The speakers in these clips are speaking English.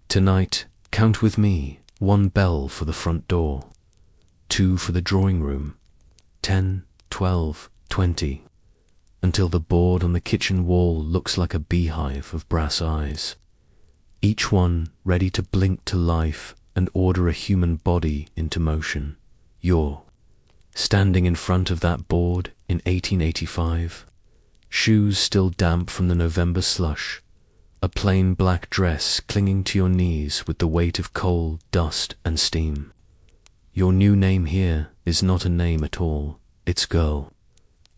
Tonight, count with me, 1 bell for the front door, 2 for the drawing room, 10, 12, 20, until the board on the kitchen wall looks like a beehive of brass eyes, each one ready to blink to life and order a human body into motion. You're standing in front of that board in 1885, shoes still damp from the November slush, a plain black dress clinging to your knees with the weight of coal, dust, and steam. Your new name here is not a name at all, it's girl.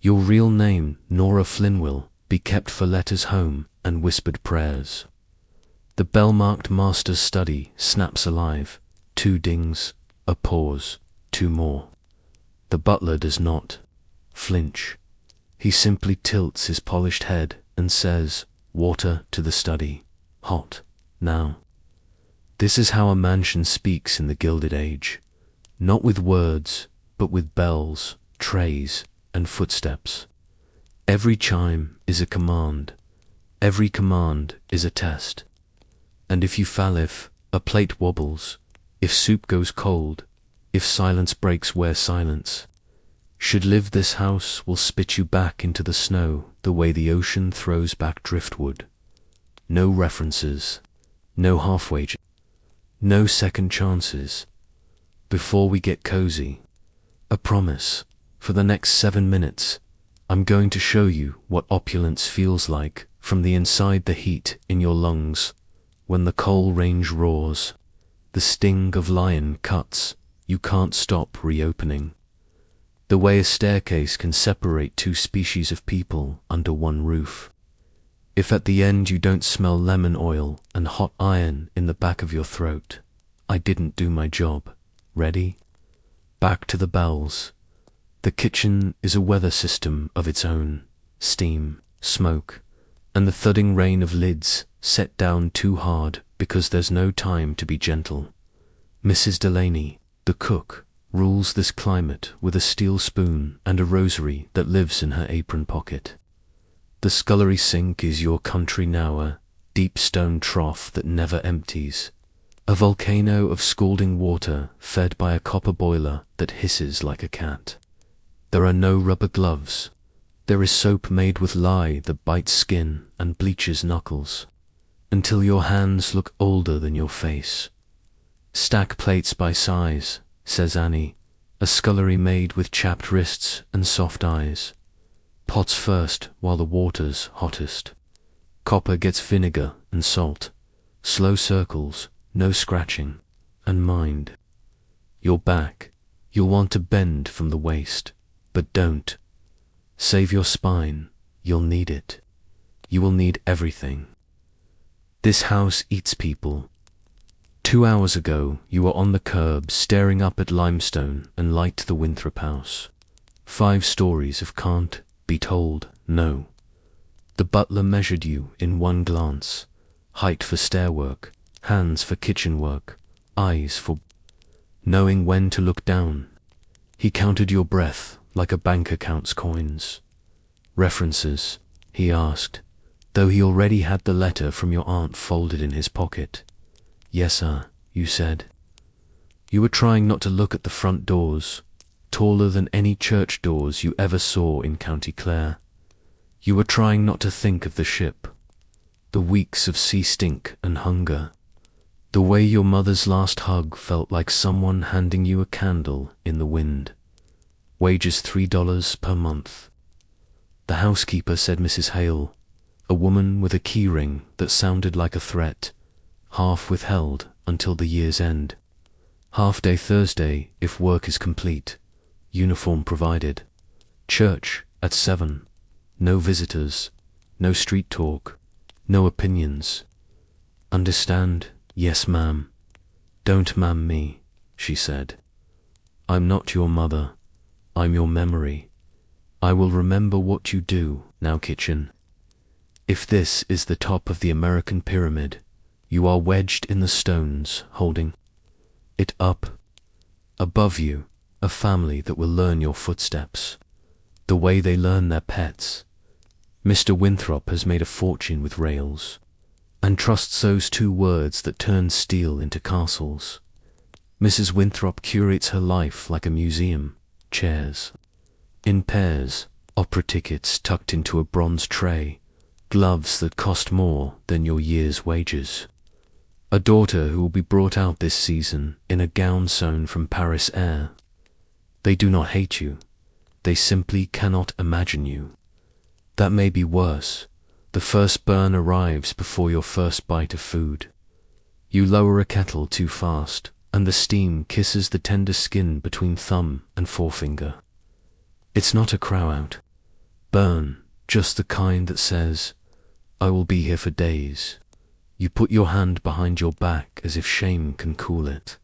Your real name, Nora Flynn, will be kept for letters home and whispered prayers. The bell-marked master's study snaps alive. 2 dings, a pause, 2 more. The butler does not flinch. He simply tilts his polished head and says, "Water to the study. Hot. Now." This is how a mansion speaks in the Gilded Age. Not with words, but with bells, trays, and footsteps. Every chime is a command. Every command is a test. And if you fall, if a plate wobbles, if soup goes cold, if silence breaks where silence should live, this house will spit you back into the snow the way the ocean throws back driftwood. No references, no halfway, no second chances. Before we get cozy, a promise. For the next 7 minutes, I'm going to show you what opulence feels like from the inside, the heat in your lungs when the coal range roars, the sting of lion cuts you can't stop reopening. The way a staircase can separate 2 species of people under one roof. If at the end you don't smell lemon oil and hot iron in the back of your throat, I didn't do my job. Ready? Back to the bells. The kitchen is a weather system of its own. Steam, smoke, and the thudding rain of lids set down too hard because there's no time to be gentle. Mrs. Delaney, the cook, rules this climate with a steel spoon and a rosary that lives in her apron pocket. The scullery sink is your country now, a deep stone trough that never empties, a volcano of scalding water fed by a copper boiler that hisses like a cat. There are no rubber gloves. There is soap made with lye that bites skin and bleaches knuckles, until your hands look older than your face. Stack plates by size, says Annie, a scullery maid with chapped wrists and soft eyes. Pots first while the water's hottest. Copper gets vinegar and salt. Slow circles, no scratching, and mind. Your back, you'll want to bend from the waist, but don't. Save your spine, you'll need it. You will need everything. This house eats people. 2 hours ago, you were on the curb staring up at limestone and light the Winthrop house. 5 stories of can't be told no. The butler measured you in one glance. Height for stairwork, hands for kitchen work, eyes for knowing when to look down. He counted your breath like a banker counts coins. References, he asked, though he already had the letter from your aunt folded in his pocket. Yes, sir, you said. You were trying not to look at the front doors, taller than any church doors you ever saw in County Clare. You were trying not to think of the ship, the weeks of sea stink and hunger, the way your mother's last hug felt like someone handing you a candle in the wind. Wages $3 per month. The housekeeper, said Mrs. Hale, a woman with a key ring that sounded like a threat, half withheld until the year's end. Half-day Thursday if work is complete. Uniform provided. Church at 7. No visitors. No street talk. No opinions. Understand? Yes, ma'am. Don't ma'am me, she said. I'm not your mother. I'm your memory. I will remember what you do, now kitchen. If this is the top of the American pyramid, you are wedged in the stones, holding it up. Above you, a family that will learn your footsteps, the way they learn their pets. Mr. Winthrop has made a fortune with rails. and trusts those two words that turn steel into castles. Mrs. Winthrop curates her life like a museum, chairs in pairs, opera tickets tucked into a bronze tray, gloves that cost more than your year's wages. A daughter who will be brought out this season in a gown sewn from Paris air. They do not hate you. They simply cannot imagine you. That may be worse. The first burn arrives before your first bite of food. You lower a kettle too fast, and the steam kisses the tender skin between thumb and forefinger. It's not a crow out. Burn, just the kind that says, I will be here for days. You put your hand behind your back as if shame can cool it.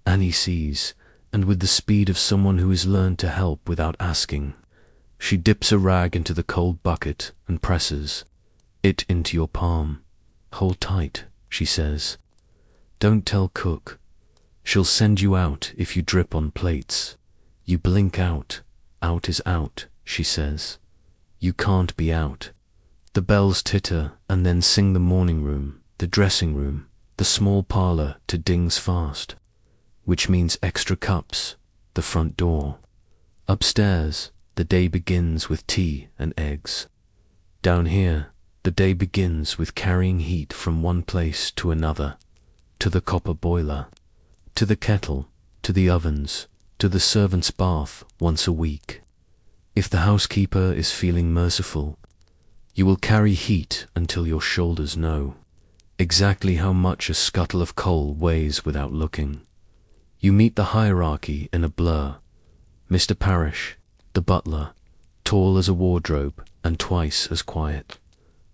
Annie sees, and with the speed of someone who has learned to help without asking, she dips a rag into the cold bucket and presses it into your palm. Hold tight, she says. Don't tell cook. She'll send you out if you drip on plates. You blink out. Out is out, she says. You can't be out. The bells titter and then sing the morning room, the dressing room, the small parlour to dings fast, which means extra cups, the front door. Upstairs, the day begins with tea and eggs. Down here, the day begins with carrying heat from one place to another, to the copper boiler, to the kettle, to the ovens, to the servant's bath once a week. If the housekeeper is feeling merciful, you will carry heat until your shoulders know exactly how much a scuttle of coal weighs without looking. You meet the hierarchy in a blur. Mr. Parrish, the butler, tall as a wardrobe and twice as quiet.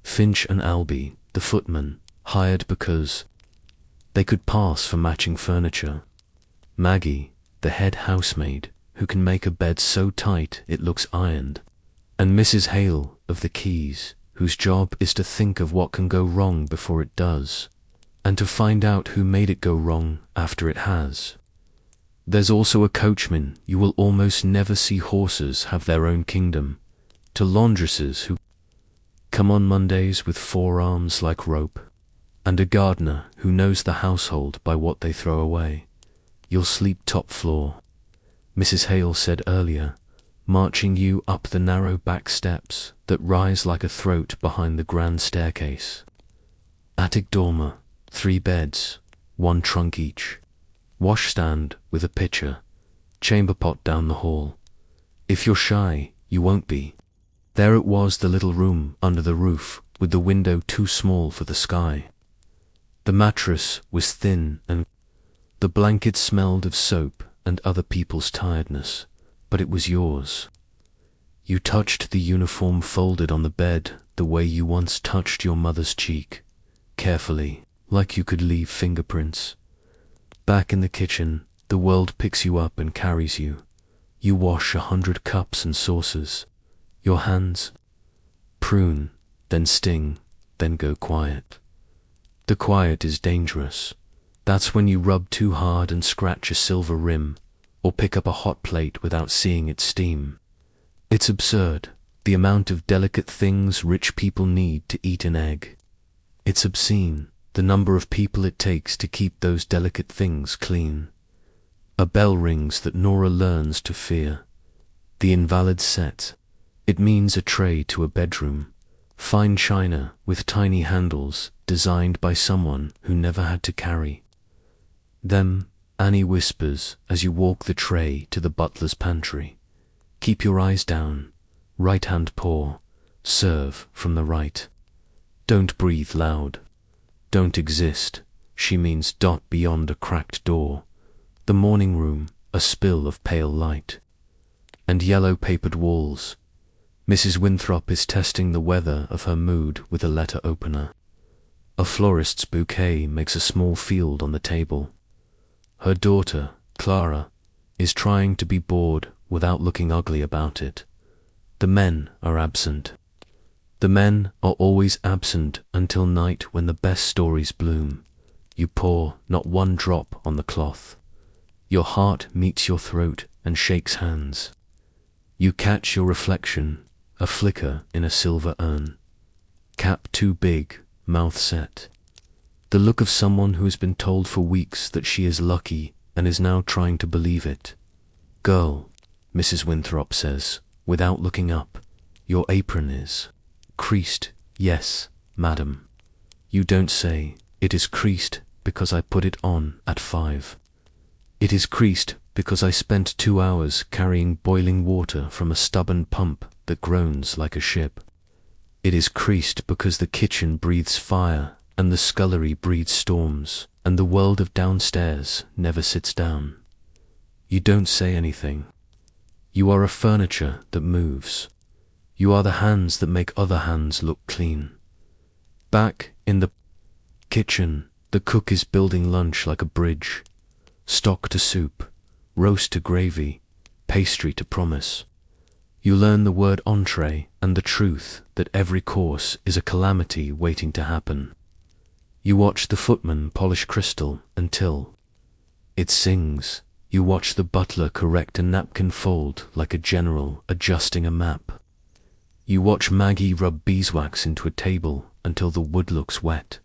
Finch and Albie, the footman, hired because they could pass for matching furniture. Maggie, the head housemaid, who can make a bed so tight it looks ironed. And Mrs. Hale of the Keys, whose job is to think of what can go wrong before it does, and to find out who made it go wrong after it has. There's also a coachman. You will almost never see horses have their own kingdom, to laundresses who come on Mondays with forearms like rope, and a gardener who knows the household by what they throw away. You'll sleep top floor, Mrs. Hale said earlier, marching you up the narrow back steps that rise like a throat behind the grand staircase. Attic dormer, 3 beds, 1 trunk each. Washstand with a pitcher, chamber pot down the hall. If you're shy, you won't be. There it was, the little room under the roof, with the window too small for the sky. The mattress was thin and the blanket smelled of soap and other people's tiredness, but it was yours. You touched the uniform folded on the bed the way you once touched your mother's cheek, carefully, like you could leave fingerprints. Back in the kitchen, the world picks you up and carries you. You wash 100 cups and saucers. Your hands prune, then sting, then go quiet. The quiet is dangerous. That's when you rub too hard and scratch a silver rim, or pick up a hot plate without seeing it steam. It's absurd, the amount of delicate things rich people need to eat an egg. It's obscene, the number of people it takes to keep those delicate things clean. A bell rings that Nora learns to fear. The invalid set. It means a tray to a bedroom. Fine china with tiny handles designed by someone who never had to carry them. Annie whispers as you walk the tray to the butler's pantry. Keep your eyes down. Right hand pour. Serve from the right. Don't breathe loud. Don't exist. She means dot beyond a cracked door. The morning room, a spill of pale light. And yellow-papered walls. Mrs. Winthrop is testing the weather of her mood with a letter opener. A florist's bouquet makes a small field on the table. Her daughter, Clara, is trying to be bored without looking ugly about it. The men are absent. The men are always absent until night when the best stories bloom. You pour not one drop on the cloth. Your heart meets your throat and shakes hands. You catch your reflection, a flicker in a silver urn. Cap too big, mouth set. The look of someone who has been told for weeks that she is lucky and is now trying to believe it. Girl, Mrs. Winthrop says, without looking up, your apron is creased. Yes, madam. You don't say. It is creased because I put it on at 5. It is creased because I spent 2 hours carrying boiling water from a stubborn pump that groans like a ship. It is creased because the kitchen breathes fire and the scullery breathes storms, and the world of downstairs never sits down. You don't say anything. You are a furniture that moves. You are the hands that make other hands look clean. Back in the kitchen, the cook is building lunch like a bridge. Stock to soup, roast to gravy, pastry to promise. You learn the word entree and the truth that every course is a calamity waiting to happen. You watch the footman polish crystal until it sings. You watch the butler correct a napkin fold like a general adjusting a map. You watch Maggie rub beeswax into a table until the wood looks wet.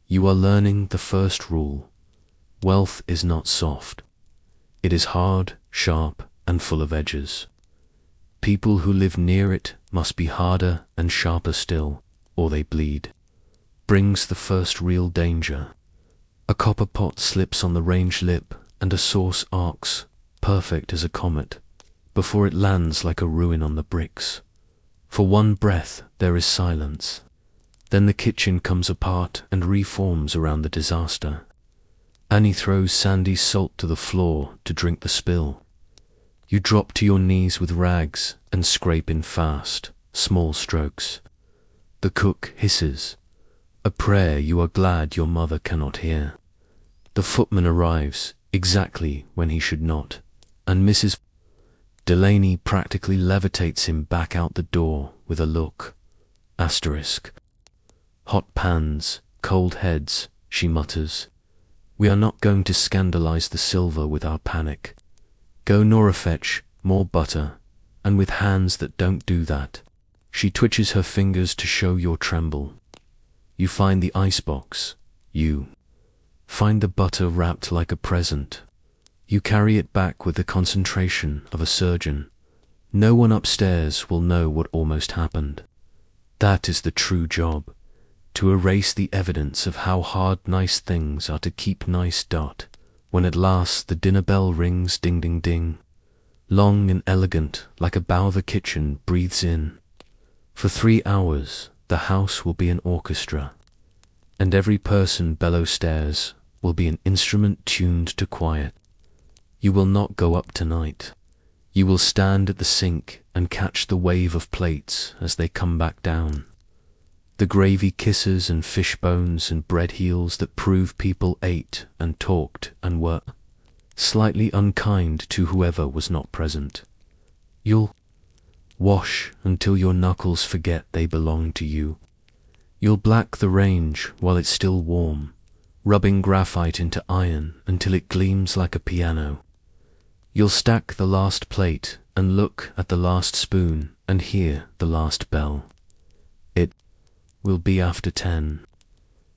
You are learning the first rule. Wealth is not soft. It is hard, sharp, and full of edges. People who live near it must be harder and sharper still, or they bleed. Brings the first real danger. A copper pot slips on the range lip and a sauce arcs, perfect as a comet, before it lands like a ruin on the bricks. For one breath there is silence. Then the kitchen comes apart and reforms around the disaster. Annie throws sandy salt to the floor to drink the spill. You drop to your knees with rags and scrape in fast, small strokes. The cook hisses, a prayer you are glad your mother cannot hear. The footman arrives exactly when he should not, and Mrs. Delaney practically levitates him back out the door with a look. Asterisk. Hot pans, cold heads, she mutters. We are not going to scandalize the silver with our panic. Go Nora fetch more butter, and with hands that don't do that. She twitches her fingers to show your tremble. You find the icebox. You find the butter wrapped like a present. You carry it back with the concentration of a surgeon. No one upstairs will know what almost happened. That is the true job. To erase the evidence of how hard nice things are to keep nice. When at last the dinner bell rings ding ding ding. Long and elegant like a bow the kitchen breathes in. For 3 hours the house will be an orchestra, and every person below stairs will be an instrument tuned to quiet. You will not go up tonight. You will stand at the sink and catch the wave of plates as they come back down. The gravy kisses and fish bones and bread heels that prove people ate and talked and were slightly unkind to whoever was not present. You'll wash until your knuckles forget they belong to you. You'll black the range while it's still warm, rubbing graphite into iron until it gleams like a piano. You'll stack the last plate and look at the last spoon and hear the last bell. It will be after 10.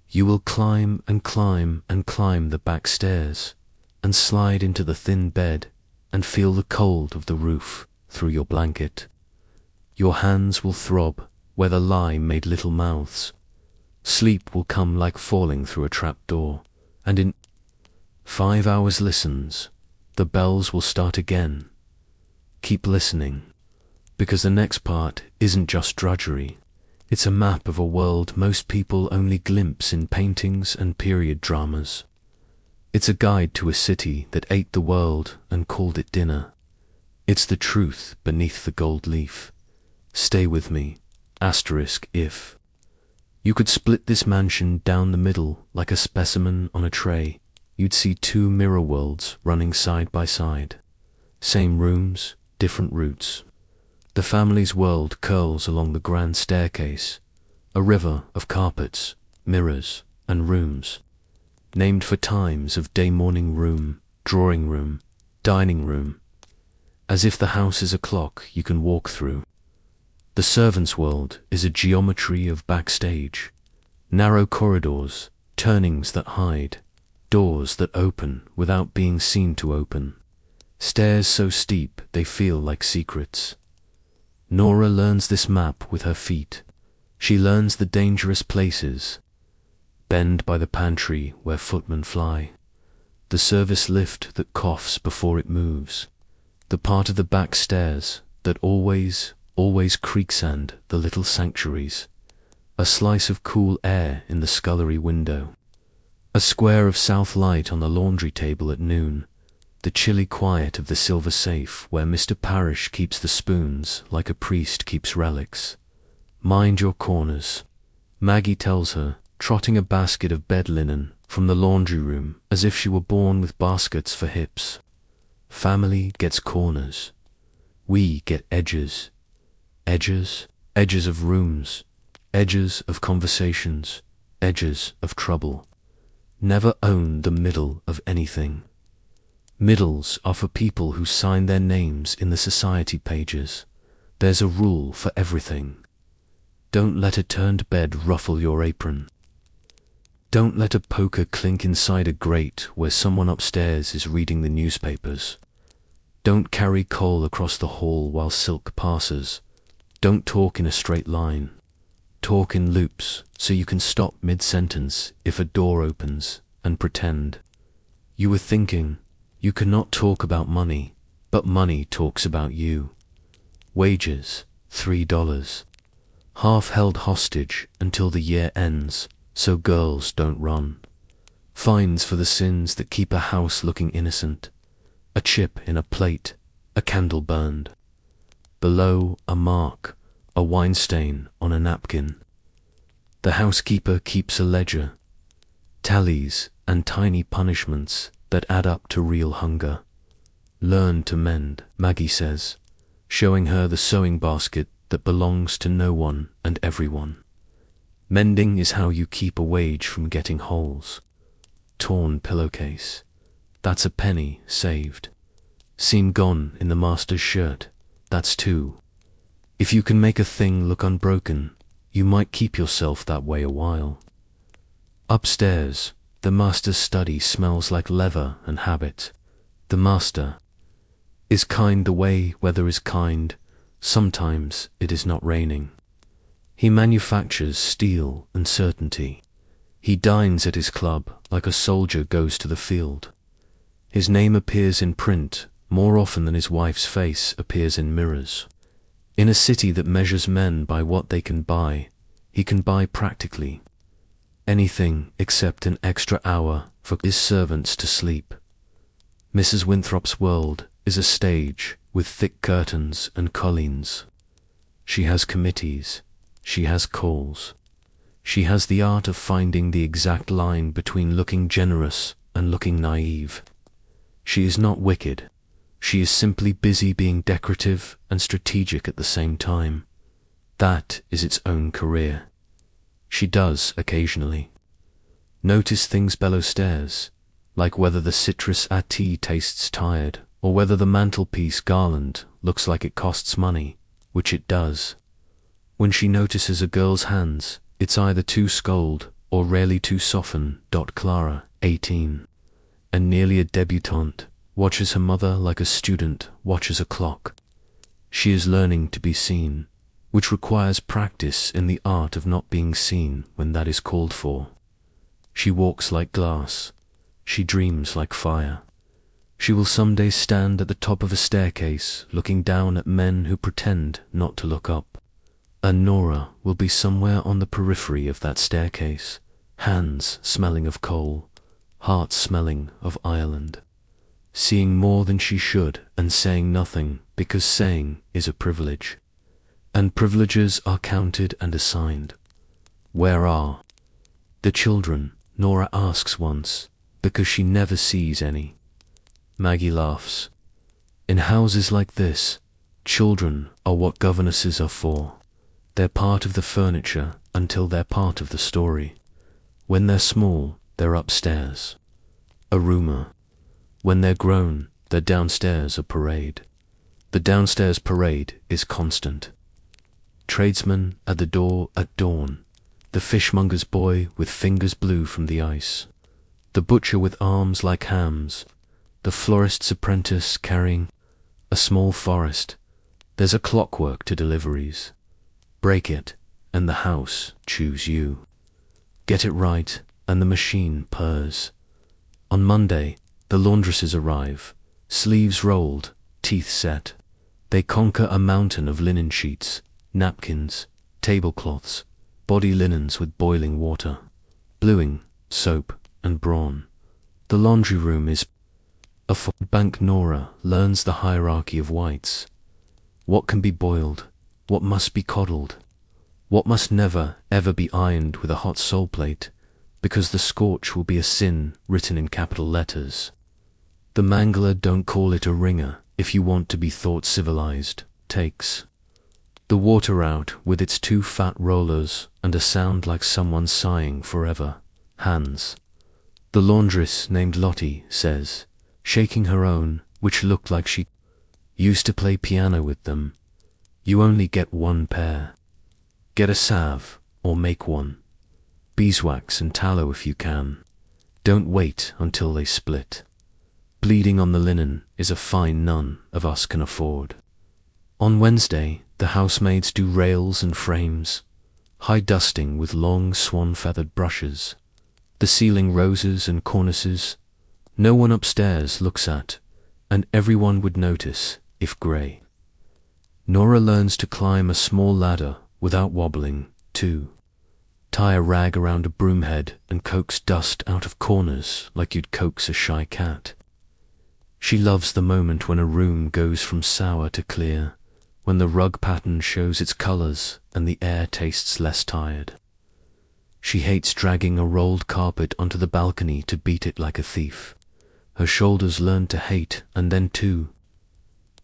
You will climb and climb and climb the back stairs and slide into the thin bed and feel the cold of the roof through your blanket. Your hands will throb where the lie made little mouths. Sleep will come like falling through a trap door, and in 5 hours listens, the bells will start again. Keep listening, because the next part isn't just drudgery. It's a map of a world most people only glimpse in paintings and period dramas. It's a guide to a city that ate the world and called it dinner. It's the truth beneath the gold leaf. Stay with me, asterisk if. You could split this mansion down the middle like a specimen on a tray. You'd see 2 mirror worlds running side by side. Same rooms, different routes. The family's world curls along the grand staircase, a river of carpets, mirrors, and rooms, named for times of day morning room, drawing room, dining room, as if the house is a clock you can walk through. The servants' world is a geometry of backstage, narrow corridors, turnings that hide, doors that open without being seen to open, stairs so steep they feel like secrets. Nora learns this map with her feet. She learns the dangerous places. Bend by the pantry where footmen fly, the service lift that coughs before it moves, the part of the back stairs that always creaks, and the little sanctuaries, a slice of cool air in the scullery window, a square of south light on the laundry table at noon, the chilly quiet of the silver safe where Mr. Parrish keeps the spoons like a priest keeps relics. Mind your corners, Maggie tells her, trotting a basket of bed linen from the laundry room as if she were born with baskets for hips. Family gets corners. We get edges. Edges? Edges of rooms, edges of conversations, edges of trouble. Never own the middle of anything. Middles are for people who sign their names in the society pages. There's a rule for everything. Don't let a turned bed ruffle your apron. Don't let a poker clink inside a grate where someone upstairs is reading the newspapers. Don't carry coal across the hall while silk passes. Don't talk in a straight line. Talk in loops so you can stop mid-sentence if a door opens and pretend. You were thinking, you cannot talk about money, but money talks about you. Wages, $3. Half held hostage until the year ends, so girls don't run. Fines for the sins that keep a house looking innocent. A chip in a plate, a candle burned. Below, a mark, a wine stain on a napkin. The housekeeper keeps a ledger, tallies and tiny punishments that add up to real hunger. Learn to mend, Maggie says, showing her the sewing basket that belongs to no one and everyone. Mending is how you keep a wage from getting holes. Torn pillowcase, that's a penny saved. Seam gone in the master's shirt, that's two. If you can make a thing look unbroken, you might keep yourself that way a while. Upstairs, the master's study smells like leather and habit. The master is kind the way weather is kind. Sometimes it is not raining. He manufactures steel and certainty. He dines at his club like a soldier goes to the field. His name appears in print more often than his wife's face appears in mirrors. In a city that measures men by what they can buy, he can buy practically anything except an extra hour for his servants to sleep. Mrs. Winthrop's world is a stage with thick curtains and colleens. She has committees. She has calls. She has the art of finding the exact line between looking generous and looking naive. She is not wicked. She is simply busy being decorative and strategic at the same time. That is its own career. She does occasionally notice things below stairs, like whether the citrus at tea tastes tired, or whether the mantelpiece garland looks like it costs money, which it does. When she notices a girl's hands, it's either too scold or rarely too soften. Clara, 18, and nearly a debutante, watches her mother like a student watches a clock. She is learning to be seen, which requires practice in the art of not being seen when that is called for. She walks like glass. She dreams like fire. She will someday stand at the top of a staircase looking down at men who pretend not to look up. And Nora will be somewhere on the periphery of that staircase, hands smelling of coal, heart smelling of Ireland, seeing more than she should and saying nothing because saying is a privilege. And privileges are counted and assigned. Where are the children? Nora asks once, because she never sees any. Maggie laughs. In houses like this, children are what governesses are for. They're part of the furniture until they're part of the story. When they're small, they're upstairs. A rumor. When they're grown, they're downstairs a parade. The downstairs parade is constant. Tradesmen at the door at dawn. the fishmonger's boy with fingers blue from the ice, the butcher with arms like hams, the florist's apprentice carrying a small forest. There's a clockwork to deliveries. Break it, and the house choose you. Get it right, and the machine purrs. On Monday, the laundresses arrive, sleeves rolled, teeth set. They conquer a mountain of linen sheets, napkins, tablecloths, body linens with boiling water, bluing, soap, and brawn. The laundry room is a bank. Nora learns the hierarchy of whites. What can be boiled? What must be coddled? What must never, ever be ironed with a hot sole plate, because the scorch will be a sin written in capital letters. The mangler, don't call it a wringer if you want to be thought civilized, takes the water out with its 2 fat rollers and a sound like someone sighing forever. Hands. The laundress named Lottie says, shaking her own, which looked like she used to play piano with them, you only get 1 pair. Get a salve, or make one. Beeswax and tallow if you can. Don't wait until they split. Bleeding on the linen is a fine none of us can afford. On Wednesday, the housemaids do rails and frames, high dusting with long swan-feathered brushes, the ceiling roses and cornices. No one upstairs looks at, and everyone would notice if grey. Nora learns to climb a small ladder without wobbling, too. Tie a rag around a broom head and coax dust out of corners like you'd coax a shy cat. She loves the moment when a room goes from sour to clear, when the rug pattern shows its colours and the air tastes less tired. She hates dragging a rolled carpet onto the balcony to beat it like a thief. Her shoulders learn to hate and then to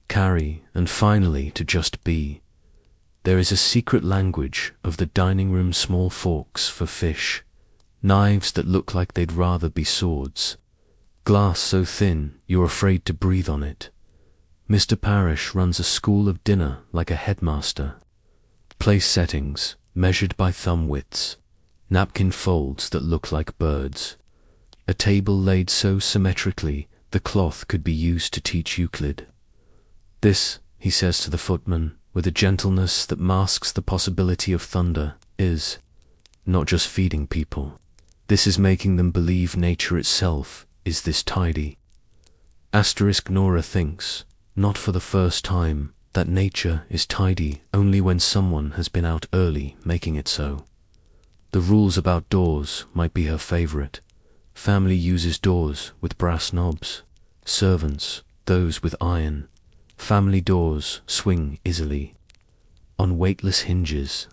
carry and finally to just be. There is a secret language of the dining room, small forks for fish, knives that look like they'd rather be swords, glass so thin you're afraid to breathe on it. Mr. Parrish runs a school of dinner like a headmaster. Place settings measured by thumb widths, napkin folds that look like birds, a table laid so symmetrically the cloth could be used to teach Euclid. This, he says to the footman, with a gentleness that masks the possibility of thunder, is not just feeding people. This is making them believe nature itself is this tidy. Nora thinks, not for the first time, that nature is tidy only when someone has been out early making it so. The rules about doors might be her favorite. Family uses doors with brass knobs. Servants, those with iron. Family doors swing easily on weightless hinges.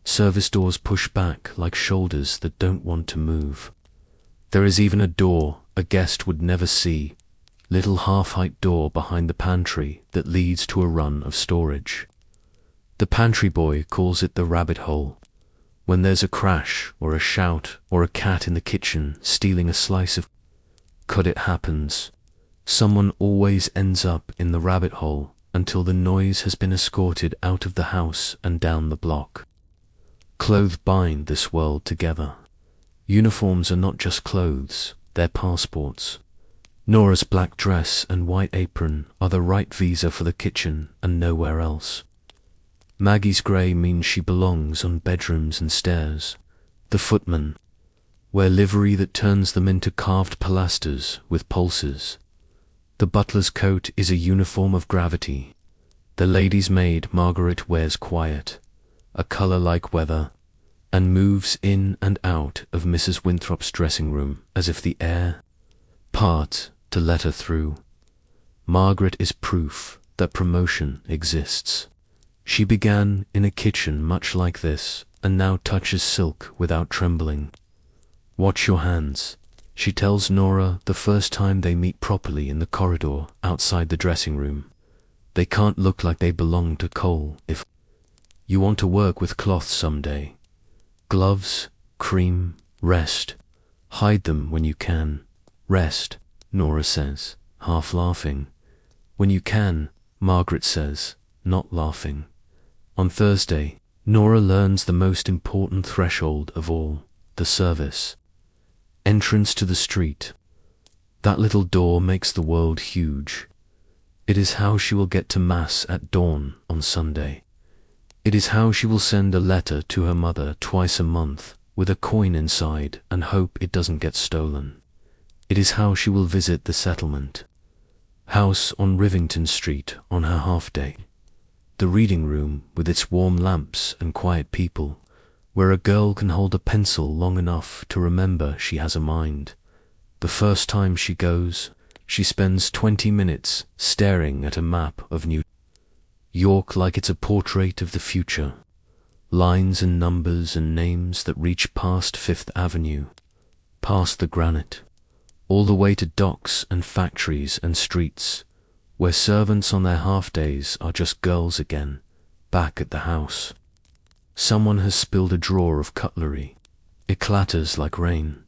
Service doors push back like shoulders that don't want to move. There is even a door a guest would never see, little half-height door behind the pantry that leads to a run of storage. The pantry boy calls it the rabbit hole. When there's a crash or a shout or a cat in the kitchen stealing a slice of cut, it happens. Someone always ends up in the rabbit hole until the noise has been escorted out of the house and down the block. Clothes bind this world together. Uniforms are not just clothes, they're passports. Nora's black dress and white apron are the right visa for the kitchen and nowhere else. Maggie's grey means she belongs on bedrooms and stairs. The footman wear livery that turns them into carved pilasters with pulses. The butler's coat is a uniform of gravity. The lady's maid, Margaret, wears quiet, a colour like weather, and moves in and out of Mrs. Winthrop's dressing room as if the air part to let her through. Margaret is proof that promotion exists. She began in a kitchen much like this, and now touches silk without trembling. Watch your hands, she tells Nora the first time they meet properly in the corridor outside the dressing room. They can't look like they belong to coal if you want to work with cloth someday. Gloves, cream, rest. Hide them when you can. Rest, Nora says, half laughing. When you can, Margaret says, not laughing. On Thursday, Nora learns the most important threshold of all, the service. Entrance to the street. That little door makes the world huge. It is how she will get to Mass at dawn on Sunday. It is how she will send a letter to her mother twice a month with a coin inside and hope it doesn't get stolen. It is how she will visit the settlement house on Rivington Street on her half-day. The reading room with its warm lamps and quiet people, where a girl can hold a pencil long enough to remember she has a mind. The first time she goes, she spends 20 minutes staring at a map of New York like it's a portrait of the future. Lines and numbers and names that reach past Fifth Avenue, past the granite, all the way to docks and factories and streets, where servants on their half-days are just girls again, back at the house. Someone has spilled a drawer of cutlery. It clatters like rain.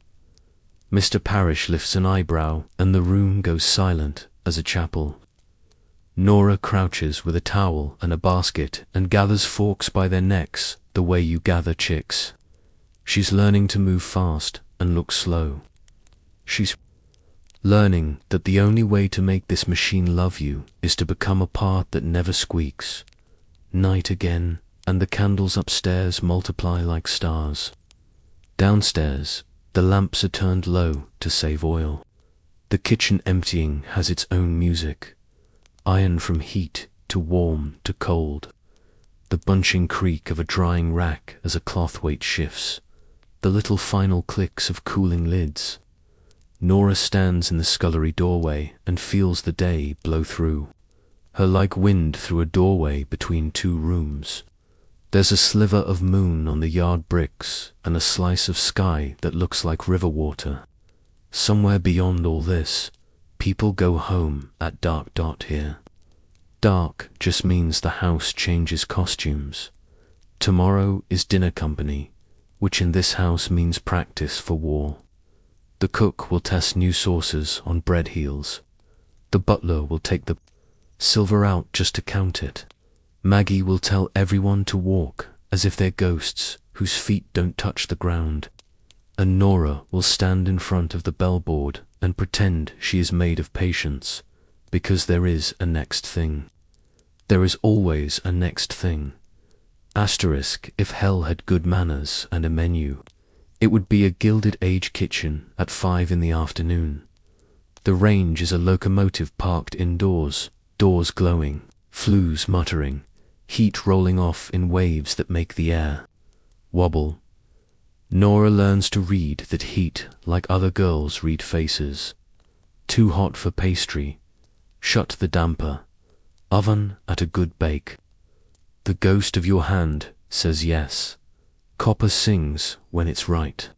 Mr. Parrish lifts an eyebrow, and the room goes silent as a chapel. Nora crouches with a towel and a basket and gathers forks by their necks the way you gather chicks. She's learning to move fast and look slow. She's learning that the only way to make this machine love you is to become a part that never squeaks. Night again, and the candles upstairs multiply like stars. Downstairs, the lamps are turned low to save oil. The kitchen emptying has its own music. Iron from heat to warm to cold. The bunching creak of a drying rack as a cloth weight shifts. The little final clicks of cooling lids. Nora stands in the scullery doorway and feels the day blow through her like wind through a doorway between two rooms. There's a sliver of moon on the yard bricks and a slice of sky that looks like river water. Somewhere beyond all this, people go home at dark. Here. Dark just means the house changes costumes. Tomorrow is dinner company, which in this house means practice for war. The cook will test new sauces on bread heels. The butler will take the silver out just to count it. Maggie will tell everyone to walk as if they're ghosts whose feet don't touch the ground. And Nora will stand in front of the bellboard and pretend she is made of patience, because there is a next thing. There is always a next thing. Asterisk, if hell had good manners and a menu, it would be a Gilded Age kitchen at 5 in the afternoon. The range is a locomotive parked indoors, doors glowing, flues muttering, heat rolling off in waves that make the air wobble. Nora learns to read that heat, like other girls read faces. Too hot for pastry. Shut the damper. Oven at a good bake. The ghost of your hand says yes. Copper sings when it's right.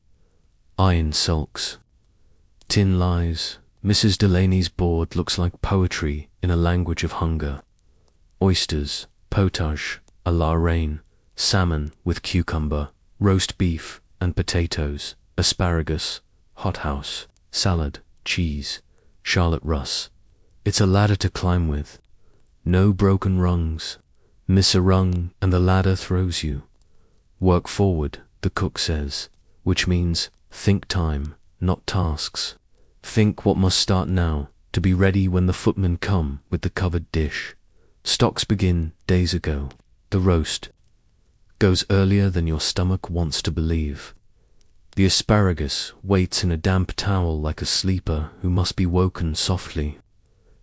Iron sulks. Tin lies. Mrs. Delaney's board looks like poetry in a language of hunger. Oysters, potage, a la reine, salmon with cucumber, roast beef and potatoes, asparagus, hothouse, salad, cheese, Charlotte Russe. It's a ladder to climb with. No broken rungs. Miss a rung and the ladder throws you. Work forward, the cook says, which means think time, not tasks. Think what must start now, to be ready when the footmen come with the covered dish. Stocks begin days ago. The roast goes earlier than your stomach wants to believe. The asparagus waits in a damp towel like a sleeper who must be woken softly.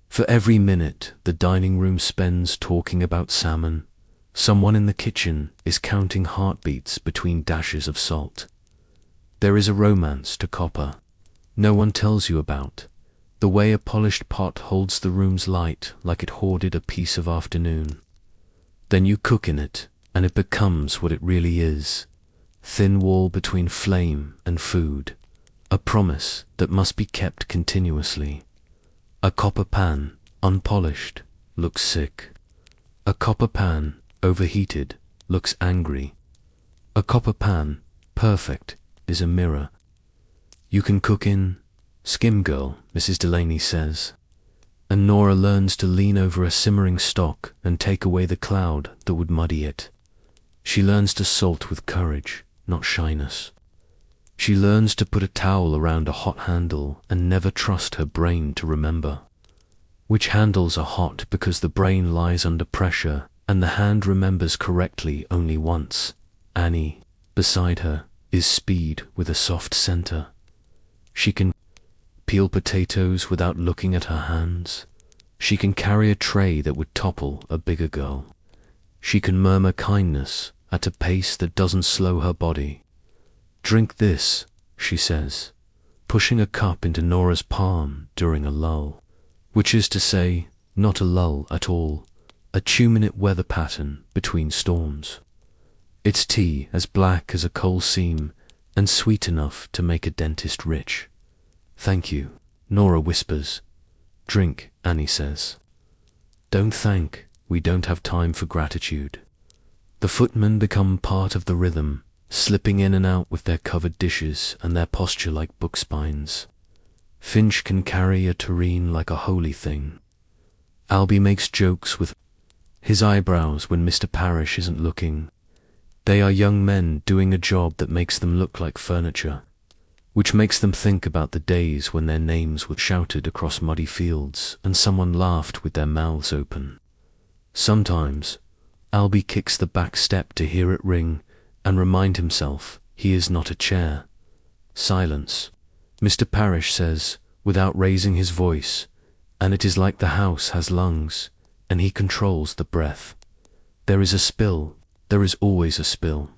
For every minute the dining room spends talking about salmon, someone in the kitchen is counting heartbeats between dashes of salt. There is a romance to copper. No one tells you about. The way a polished pot holds the room's light like it hoarded a piece of afternoon. Then you cook in it, and it becomes what it really is. Thin wall between flame and food. A promise that must be kept continuously. A copper pan, unpolished, looks sick. A copper pan, overheated, looks angry. A copper pan, perfect, is a mirror. You can cook in skim girl, Mrs. Delaney says. And Nora learns to lean over a simmering stock and take away the cloud that would muddy it. She learns to salt with courage, not shyness. She learns to put a towel around a hot handle and never trust her brain to remember. Which handles are hot because the brain lies under pressure and the hand remembers correctly only once. Annie, beside her, is speed with a soft center. She can peel potatoes without looking at her hands. She can carry a tray that would topple a bigger girl. She can murmur kindness at a pace that doesn't slow her body. "Drink this," she says, pushing a cup into Nora's palm during a lull, which is to say, not a lull at all, a 2-minute weather pattern between storms. It's tea as black as a coal seam and sweet enough to make a dentist rich. "Thank you," Nora whispers. "Drink," Annie says. "Don't thank, we don't have time for gratitude." The footmen become part of the rhythm, slipping in and out with their covered dishes and their posture like book spines. Finch can carry a tureen like a holy thing. Albie makes jokes with his eyebrows when Mr. Parrish isn't looking. They are young men doing a job that makes them look like furniture, which makes them think about the days when their names were shouted across muddy fields and someone laughed with their mouths open. Sometimes, Albie kicks the back step to hear it ring and remind himself he is not a chair. Silence, Mr. Parrish says, without raising his voice, and it is like the house has lungs, and he controls the breath. There is a spill. There is always a spill.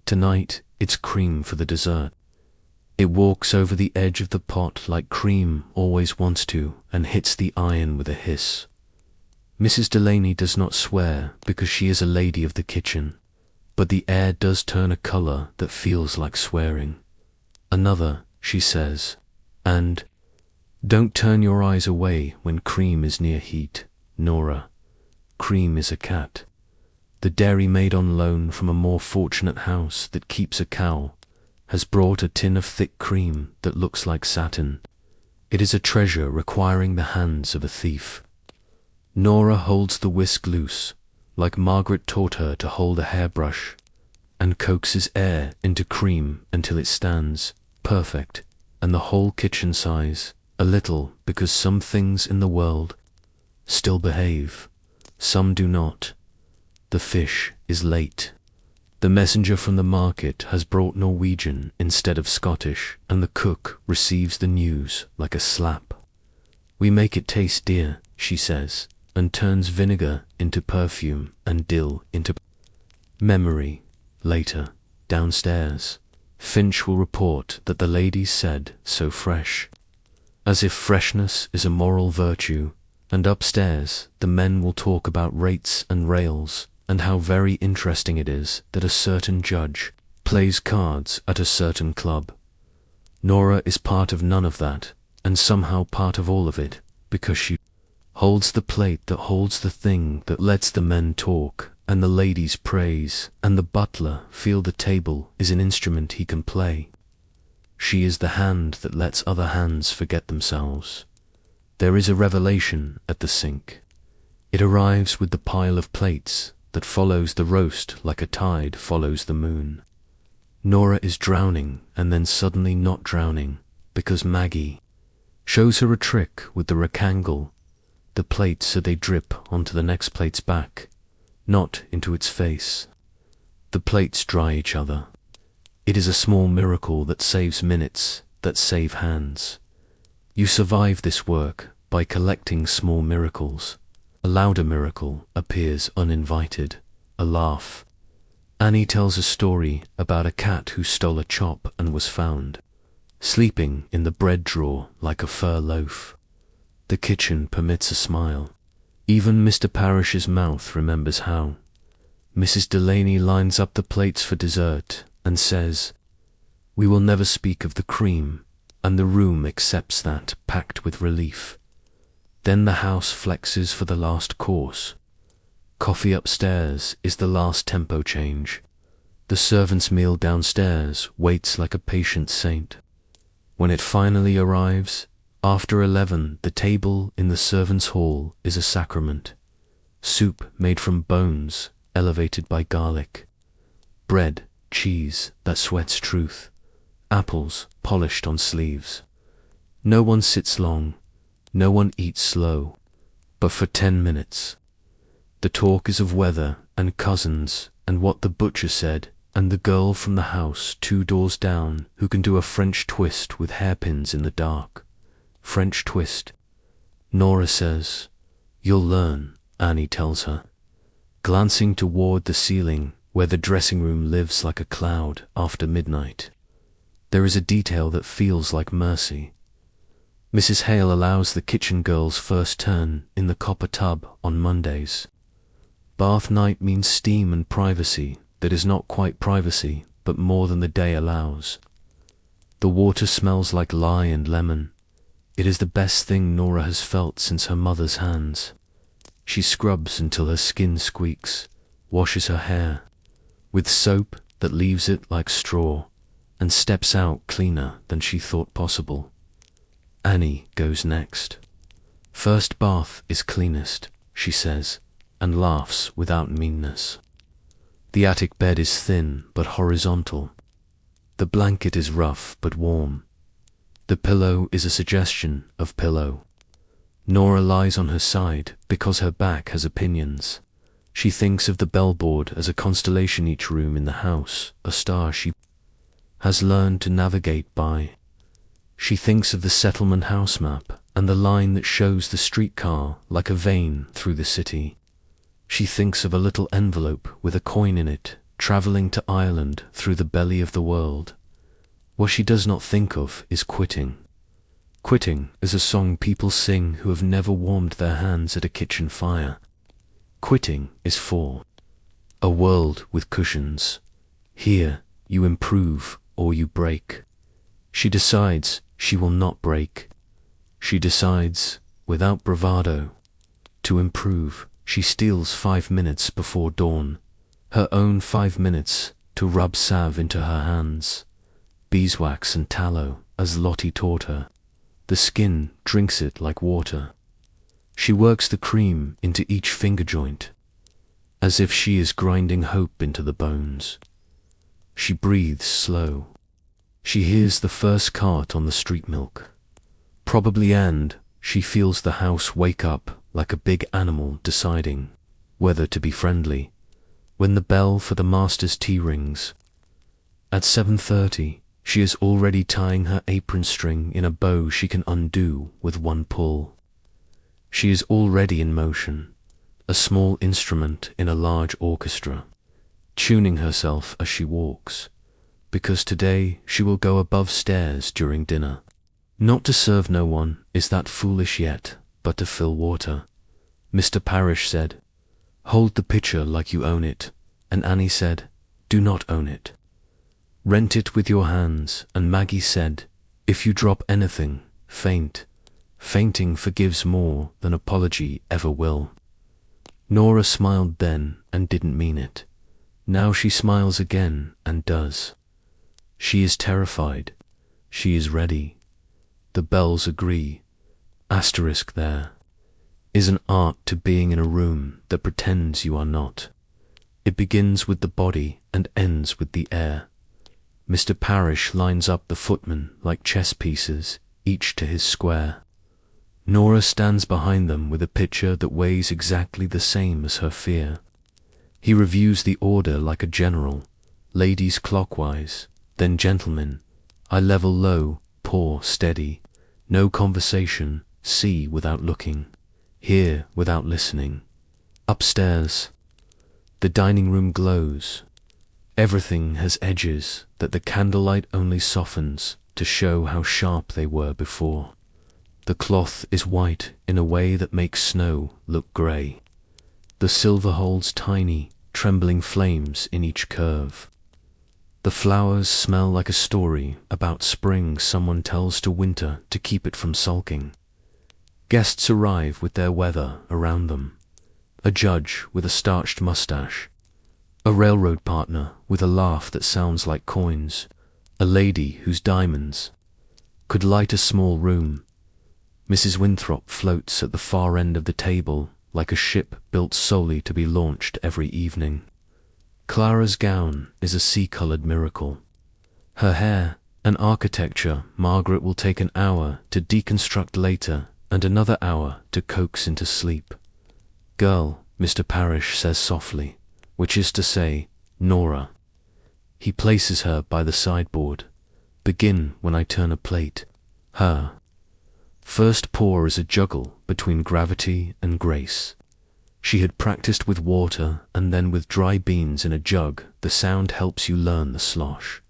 Tonight, it's cream for the dessert. It walks over the edge of the pot like cream always wants to and hits the iron with a hiss. Mrs. Delaney does not swear because she is a lady of the kitchen, but the air does turn a color that feels like swearing. "Another," she says, and "Don't turn your eyes away when cream is near heat, Nora. Cream is a cat. The dairy maid on loan from a more fortunate house that keeps a cow has brought a tin of thick cream that looks like satin. It is a treasure requiring the hands of a thief." Nora holds the whisk loose, like Margaret taught her to hold a hairbrush, and coaxes air into cream until it stands, perfect, and the whole kitchen sighs, a little because some things in the world still behave, some do not. The fish is late. The messenger from the market has brought Norwegian instead of Scottish, and the cook receives the news like a slap. "We make it taste dear," she says, and turns vinegar into perfume and dill into memory. Later, downstairs, Finch will report that the ladies said "so fresh," as if freshness is a moral virtue, and upstairs the men will talk about rates and rails, and how very interesting it is that a certain judge plays cards at a certain club. Nora is part of none of that, and somehow part of all of it, because she holds the plate that holds the thing that lets the men talk, and the ladies praise, and the butler feel the table is an instrument he can play. She is the hand that lets other hands forget themselves. There is a revelation at the sink. It arrives with the pile of plates that follows the roast like a tide follows the moon. Nora is drowning and then suddenly not drowning because Maggie shows her a trick with the rectangle, the plates so they drip onto the next plate's back, not into its face. The plates dry each other. It is a small miracle that saves minutes, that save hands. You survive this work by collecting small miracles. A louder miracle appears uninvited, a laugh. Annie tells a story about a cat who stole a chop and was found sleeping in the bread drawer like a fur loaf. The kitchen permits a smile. Even Mr. Parrish's mouth remembers how. Mrs. Delaney lines up the plates for dessert and says, "We will never speak of the cream," and the room accepts that, packed with relief. Then the house flexes for the last course. Coffee upstairs is the last tempo change. The servant's meal downstairs waits like a patient saint. When it finally arrives, after 11, the table in the servants' hall is a sacrament. Soup made from bones, elevated by garlic. bread, cheese that sweats truth, apples polished on sleeves. No one sits long, no one eats slow, but for 10 minutes. The talk is of weather and cousins and what the butcher said, and the girl from the house 2 doors down who can do a French twist with hairpins in the dark. French twist. Nora says, "You'll learn," Annie tells her, glancing toward the ceiling where the dressing room lives like a cloud after midnight. There is a detail that feels like mercy. Mrs. Hale allows the kitchen girl's first turn in the copper tub on Mondays. Bath night means steam and privacy that is not quite privacy, but more than the day allows. The water smells like lye and lemon. It is the best thing Nora has felt since her mother's hands. She scrubs until her skin squeaks, washes her hair with soap that leaves it like straw, and steps out cleaner than she thought possible. Annie goes next. "First bath is cleanest," she says, and laughs without meanness. The attic bed is thin but horizontal. The blanket is rough but warm. The pillow is a suggestion of pillow. Nora lies on her side because her back has opinions. She thinks of the bellboard as a constellation, each room in the house, a star she has learned to navigate by. She thinks of the settlement house map and the line that shows the streetcar like a vein through the city. She thinks of a little envelope with a coin in it, traveling to Ireland through the belly of the world. What she does not think of is quitting. Quitting is a song people sing who have never warmed their hands at a kitchen fire. Quitting is for a world with cushions. Here you improve or you break. She decides she will not break. She decides, without bravado, to improve. She steals 5 minutes before dawn, her own 5 minutes to rub salve into her hands, beeswax and tallow, as Lottie taught her. The skin drinks it like water. She works the cream into each finger joint, as if she is grinding hope into the bones. She breathes slow. She hears the first cart on the street milk. Probably, and she feels the house wake up like a big animal deciding whether to be friendly when the bell for the master's tea rings. At 7:30, she is already tying her apron string in a bow she can undo with one pull. She is already in motion, a small instrument in a large orchestra, tuning herself as she walks, because today she will go above stairs during dinner. Not to serve no one is that foolish yet, but to fill water. Mr. Parrish said, "Hold the pitcher like you own it," and Annie said, "Do not own it. Rent it with your hands," and Maggie said, "If you drop anything, faint. Fainting forgives more than apology ever will." Nora smiled then and didn't mean it. Now she smiles again and does. She is terrified. She is ready. The bells agree. Asterisk there is an art to being in a room that pretends you are not. It begins with the body and ends with the air. Mr. Parrish lines up the footmen like chess pieces, each to his square. Nora stands behind them with a pitcher that weighs exactly the same as her fear. He reviews the order like a general, ladies clockwise, then gentlemen. I level low, pour steady, no conversation, see without looking, hear without listening. Upstairs, the dining room glows. Everything has edges that the candlelight only softens to show how sharp they were before. The cloth is white in a way that makes snow look grey. The silver holds tiny, trembling flames in each curve. The flowers smell like a story about spring someone tells to winter to keep it from sulking. Guests arrive with their weather around them. A judge with a starched mustache. A railroad partner with a laugh that sounds like coins. A lady whose diamonds could light a small room. Mrs. Winthrop floats at the far end of the table like a ship built solely to be launched every evening. Clara's gown is a sea-coloured miracle. Her hair, an architecture Margaret will take an hour to deconstruct later and another hour to coax into sleep. Girl, Mr. Parrish says softly, which is to say, Nora. He places her by the sideboard. Begin when I turn a plate. Her first pour is a juggle between gravity and grace. She had practiced with water and then with dry beans in a jug. The sound helps you learn the slosh.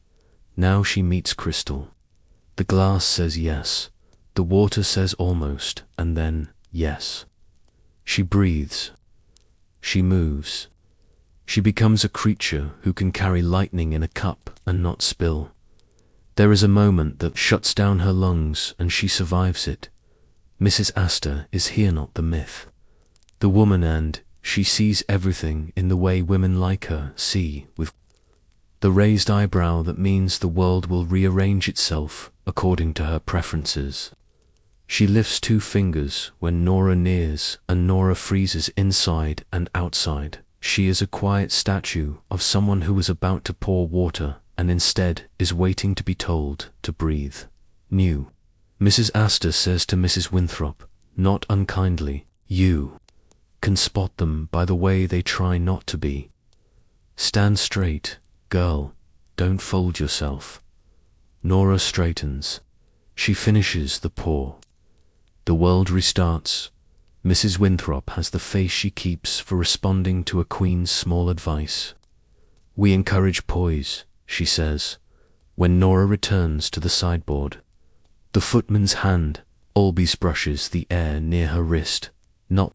Now she meets crystal. The glass says yes. The water says almost, and then yes. She breathes. She moves. She becomes a creature who can carry lightning in a cup and not spill. There is a moment that shuts down her lungs and she survives it. Mrs. Astor is here not the myth. The woman, and she sees everything in the way women like her see, with the raised eyebrow that means the world will rearrange itself according to her preferences. She lifts 2 fingers when Nora nears, and Nora freezes inside and outside. She is a quiet statue of someone who was about to pour water and instead is waiting to be told to breathe. New. Mrs. Astor says to Mrs. Winthrop, not unkindly, you can spot them by the way they try not to be. Stand straight, girl, don't fold yourself. Nora straightens. She finishes the pour. The world restarts. Mrs. Winthrop has the face she keeps for responding to a queen's small advice. We encourage poise, she says, when Nora returns to the sideboard. The footman's hand always brushes the air near her wrist, not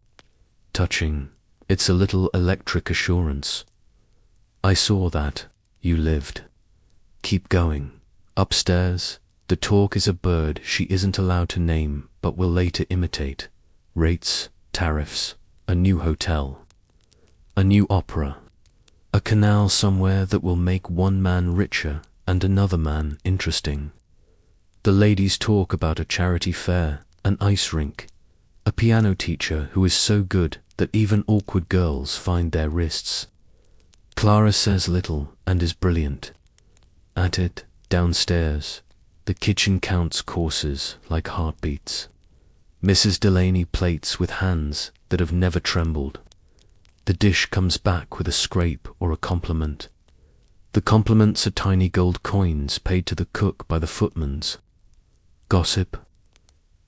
touching. It's a little electric assurance. I saw that. You lived. Keep going. Upstairs, the talk is a bird she isn't allowed to name but will later imitate. Rates, tariffs, a new hotel, a new opera, a canal somewhere that will make one man richer and another man interesting. The ladies talk about a charity fair, an ice rink, a piano teacher who is so good that even awkward girls find their wrists. Clara says little and is brilliant. At it, downstairs, the kitchen counts courses like heartbeats. Mrs. Delaney plates with hands that have never trembled. The dish comes back with a scrape or a compliment. The compliments are tiny gold coins paid to the cook by the footmans. Gossip.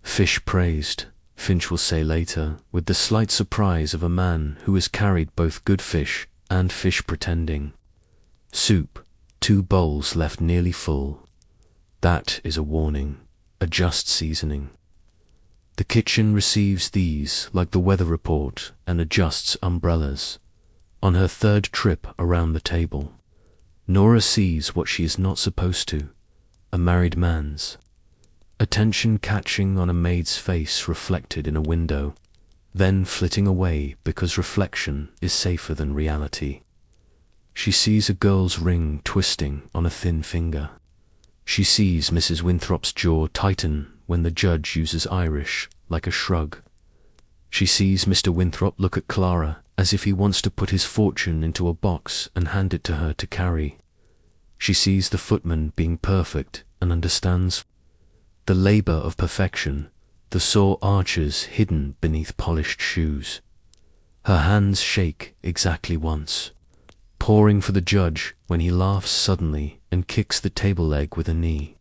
Fish praised, Finch will say later, with the slight surprise of a man who has carried both good fish and fish pretending. Soup, 2 bowls left nearly full. That is a warning, a just seasoning. The kitchen receives these like the weather report and adjusts umbrellas. On her 3rd trip around the table, Nora sees what she is not supposed to, a married man's. Attention catching on a maid's face reflected in a window, then flitting away because reflection is safer than reality. She sees a girl's ring twisting on a thin finger. She sees Mrs. Winthrop's jaw tighten when the judge uses Irish, like a shrug. She sees Mr. Winthrop look at Clara as if he wants to put his fortune into a box and hand it to her to carry. She sees the footman being perfect and understands the labor of perfection, the sore arches hidden beneath polished shoes. Her hands shake exactly once, pouring for the judge when he laughs suddenly and kicks the table leg with a knee.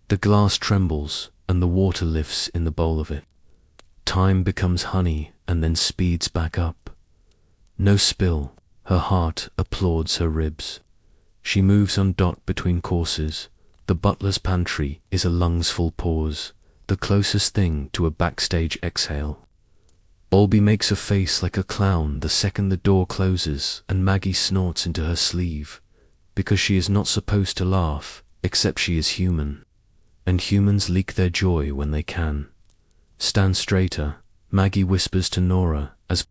The glass trembles and the water lifts in the bowl of it. Time becomes honey and then speeds back up. No spill. Her heart applauds her ribs. She moves on dot between courses. The butler's pantry is a lungsful pause, the closest thing to a backstage exhale. Olby makes a face like a clown the second the door closes and Maggie snorts into her sleeve, because she is not supposed to laugh, except she is human, and humans leak their joy when they can. Stand straighter, Maggie whispers to Nora as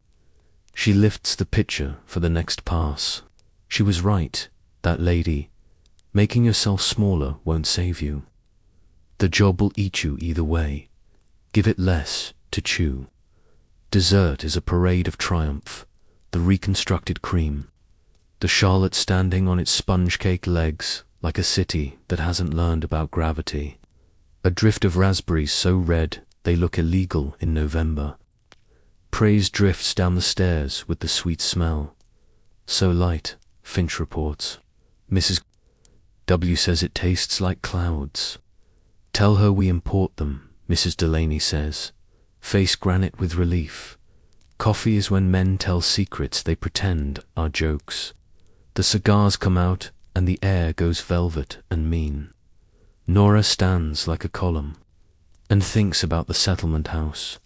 she lifts the pitcher for the next pass. She was right, that lady. Making yourself smaller won't save you. The job will eat you either way. Give it less to chew. Dessert is a parade of triumph, the reconstructed cream. The Charlotte standing on its sponge cake legs, like a city that hasn't learned about gravity. A drift of raspberries so red they look illegal in November. Praise drifts down the stairs with the sweet smell. So light, Finch reports. Mrs. W says it tastes like clouds. Tell her we import them, Mrs. Delaney says. Face granite with relief. Coffee is when men tell secrets they pretend are jokes. The cigars come out and the air goes velvet and mean. Nora stands like a column and thinks about the settlement house,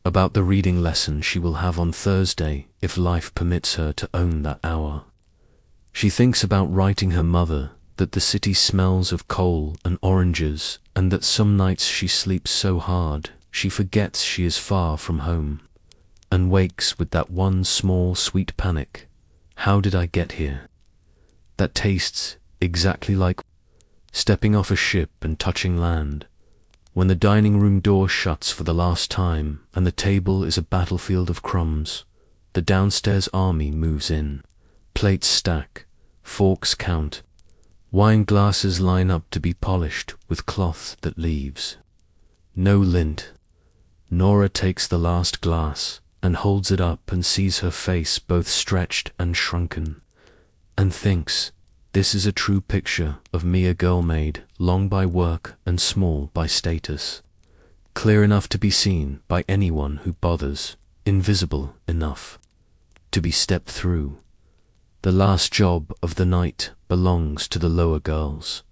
about the reading lesson she will have on Thursday if life permits her to own that hour. She thinks about writing her mother that the city smells of coal and oranges, and that some nights she sleeps so hard she forgets she is far from home, and wakes with that one small sweet panic. How did I get here? That tastes exactly like stepping off a ship and touching land, when the dining room door shuts for the last time and the table is a battlefield of crumbs. The downstairs army moves in. Plates stack, forks count, wine glasses line up to be polished with cloth that leaves. No lint. Nora takes the last glass and holds it up and sees her face both stretched and shrunken, and thinks, this is a true picture of me, a girl maid, long by work and small by status, clear enough to be seen by anyone who bothers, invisible enough to be stepped through. The last job of the night belongs to the lower girls.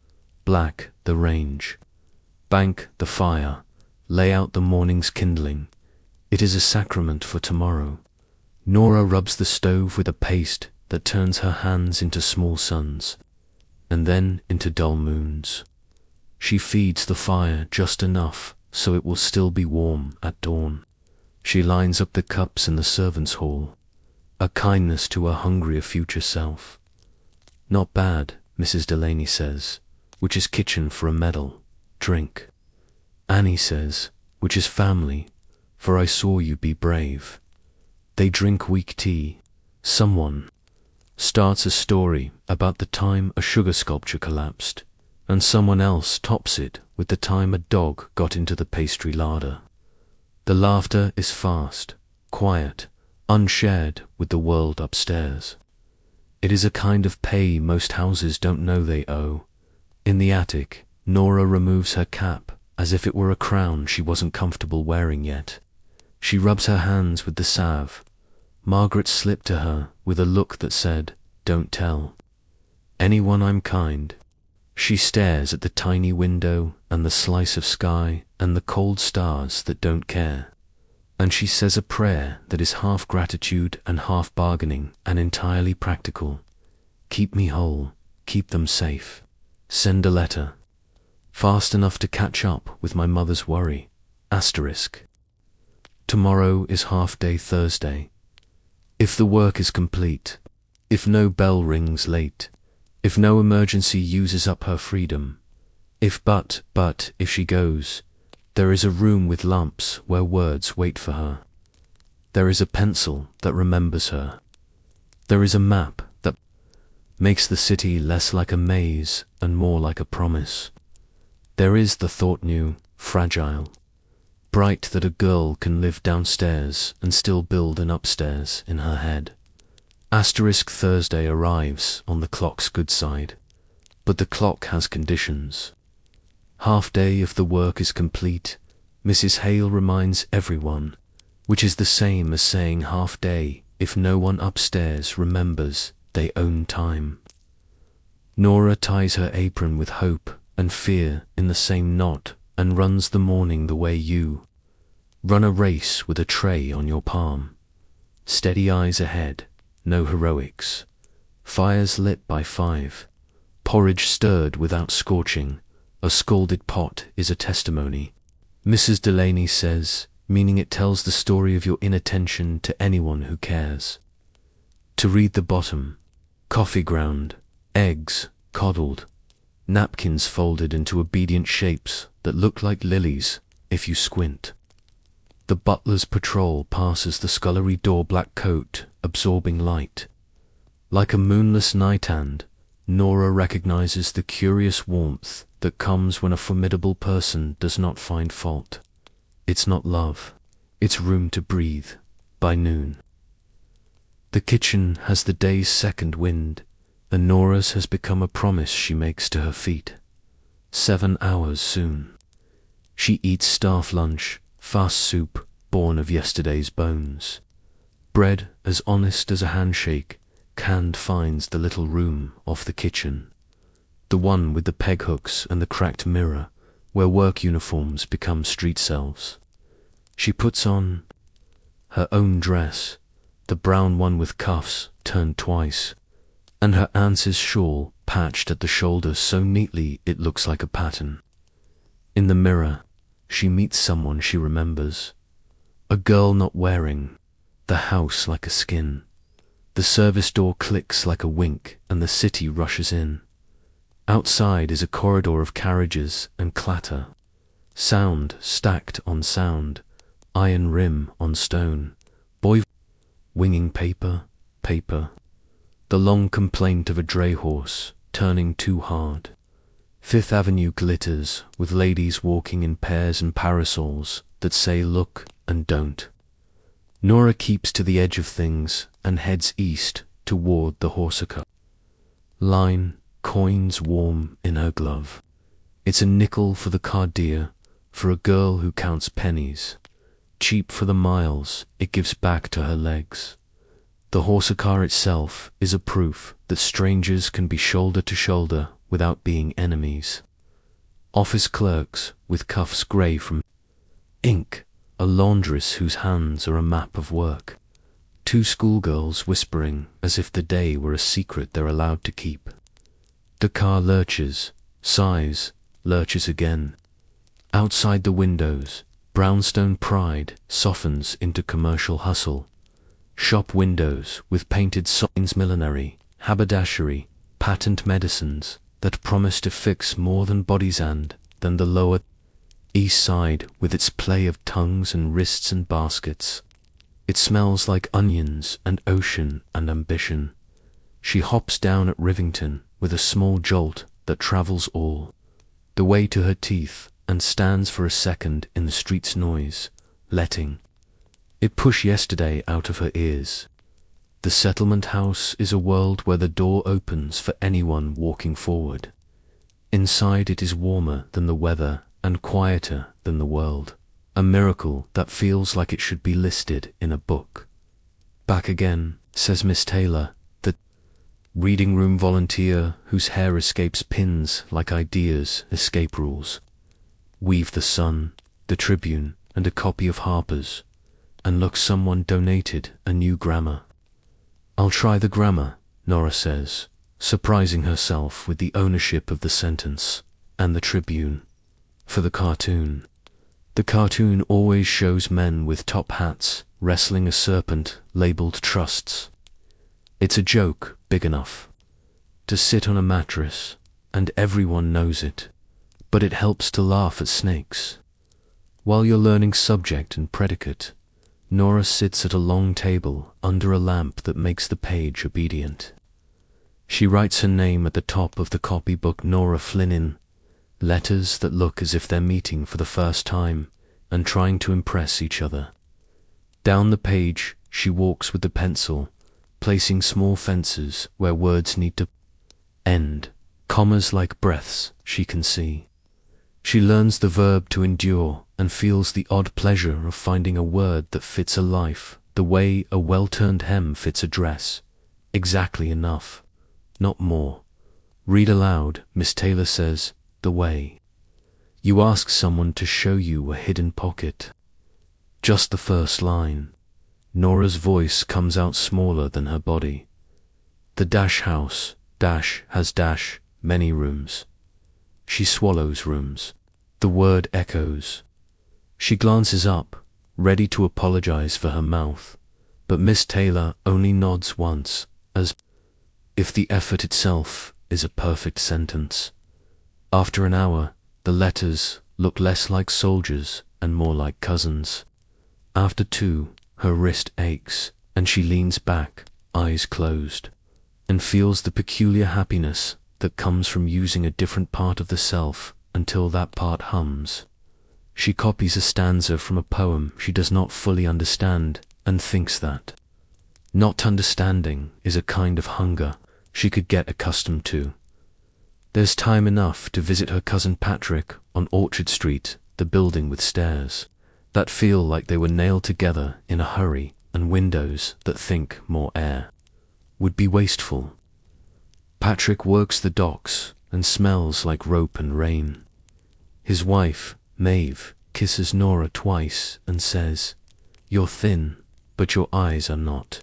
Black the range, bank the fire, lay out the morning's kindling. It is a sacrament for tomorrow. Nora rubs the stove with a paste that turns her hands into small suns, and then into dull moons. She feeds the fire just enough so it will still be warm at dawn. She lines up the cups in the servants' hall, a kindness to her hungrier future self. Not bad, Mrs. Delaney says, which is kitchen for a medal. Drink. Annie says, which is family, for I saw you be brave. They drink weak tea. Someone starts a story about the time a sugar sculpture collapsed, and someone else tops it with the time a dog got into the pastry larder. The laughter is fast, quiet, unshared with the world upstairs. It is a kind of pay most houses don't know they owe. In the attic, Nora removes her cap as if it were a crown she wasn't comfortable wearing yet. She rubs her hands with the salve. Margaret slipped to her with a look that said, don't tell anyone I'm kind. She stares at the tiny window and the slice of sky and the cold stars that don't care. And she says a prayer that is half gratitude and half bargaining and entirely practical. Keep me whole, keep them safe. Send a letter. Fast enough to catch up with my mother's worry. Asterisk. Tomorrow is half-day Thursday. If the work is complete, if no bell rings late, if no emergency uses up her freedom, if she goes, there is a room with lamps where words wait for her. There is a pencil that remembers her. There is a map that makes the city less like a maze and more like a promise. There is the thought new, fragile, bright that a girl can live downstairs and still build an upstairs in her head. Asterisk Thursday arrives on the clock's good side, but the clock has conditions. Half day if the work is complete, Mrs. Hale reminds everyone, which is the same as saying half day if no one upstairs remembers they own time. Nora ties her apron with hope and fear in the same knot and runs the morning the way you run a race with a tray on your palm. Steady eyes ahead, no heroics. Fires lit by 5. Porridge stirred without scorching. A scalded pot is a testimony. Mrs. Delaney says, meaning it tells the story of your inattention to anyone who cares. To read the bottom. Coffee ground, eggs coddled, napkins folded into obedient shapes that look like lilies if you squint. The butler's patrol passes the scullery door, black coat absorbing light. Like a moonless night, and Nora recognizes the curious warmth that comes when a formidable person does not find fault. It's not love, it's room to breathe. By noon, the kitchen has the day's second wind, and Nora's has become a promise she makes to her feet. 7 hours soon. She eats staff lunch, fast soup born of yesterday's bones. Bread as honest as a handshake. Canned finds the little room off the kitchen, the one with the peg hooks and the cracked mirror, where work uniforms become street selves. She puts on her own dress, the brown one with cuffs turned twice, and her aunt's shawl patched at the shoulders so neatly it looks like a pattern. In the mirror, she meets someone she remembers, a girl not wearing the house like a skin. The service door clicks like a wink and the city rushes in. Outside is a corridor of carriages and clatter, sound stacked on sound, iron rim on stone, boy winging paper, the long complaint of a dray horse turning too hard. Fifth Avenue glitters with ladies walking in pairs and parasols that say look and don't. Nora keeps to the edge of things and heads east toward the Horsica line, coins warm in her glove. It's a nickel for the cardier, for a girl who counts pennies. Cheap for the miles it gives back to her legs. The Horsica itself is a proof that strangers can be shoulder to shoulder without being enemies. Office clerks with cuffs grey from ink, a laundress whose hands are a map of work. 2 schoolgirls whispering as if the day were a secret they're allowed to keep. The car lurches, sighs, lurches again. Outside the windows, brownstone pride softens into commercial hustle. Shop windows with painted signs, millinery, haberdashery, patent medicines that promise to fix more than bodies, and than the Lower East Side with its play of tongues and wrists and baskets. It smells like onions and ocean and ambition. She hops down at Rivington with a small jolt that travels all the way to her teeth and stands for a second in the street's noise, letting it push yesterday out of her ears. The settlement house is a world where the door opens for anyone walking forward. Inside it is warmer than the weather and quieter than the world, a miracle that feels like it should be listed in a book. Back again, says Miss Taylor, the reading room volunteer whose hair escapes pins like ideas escape rules. Weave the Sun, the Tribune, and a copy of Harper's, and look, someone donated a new grammar. I'll try the grammar, Nora says, surprising herself with the ownership of the sentence, and the Tribune. For the cartoon. The cartoon always shows men with top hats wrestling a serpent labeled trusts. It's a joke big enough to sit on a mattress, and everyone knows it, but it helps to laugh at snakes. While you're learning subject and predicate, Nora sits at a long table under a lamp that makes the page obedient. She writes her name at the top of the copybook, Nora Flynn, in letters that look as if they're meeting for the first time and trying to impress each other. Down the page she walks with the pencil, placing small fences where words need to end, commas like breaths she can see. She learns the verb to endure and feels the odd pleasure of finding a word that fits a life the way a well-turned hem fits a dress. Exactly enough, not more. Read aloud, Miss Taylor says, the way you ask someone to show you a hidden pocket. Just the first line. Nora's voice comes out smaller than her body. The dash house, dash has dash, many rooms. She swallows rooms. The word echoes. She glances up, ready to apologize for her mouth, but Miss Taylor only nods once, as if the effort itself is a perfect sentence. After an hour, the letters look less like soldiers and more like cousins. After 2, her wrist aches, and she leans back, eyes closed. and feels the peculiar happiness that comes from using a different part of the self until that part hums. She copies a stanza from a poem she does not fully understand and thinks that not understanding is a kind of hunger she could get accustomed to. There's time enough to visit her cousin Patrick on Orchard Street, the building with stairs that feel like they were nailed together in a hurry and windows that think more air would be wasteful. Patrick works the docks and smells like rope and rain. His wife, Maeve, kisses Nora twice and says, "You're thin, but your eyes are not.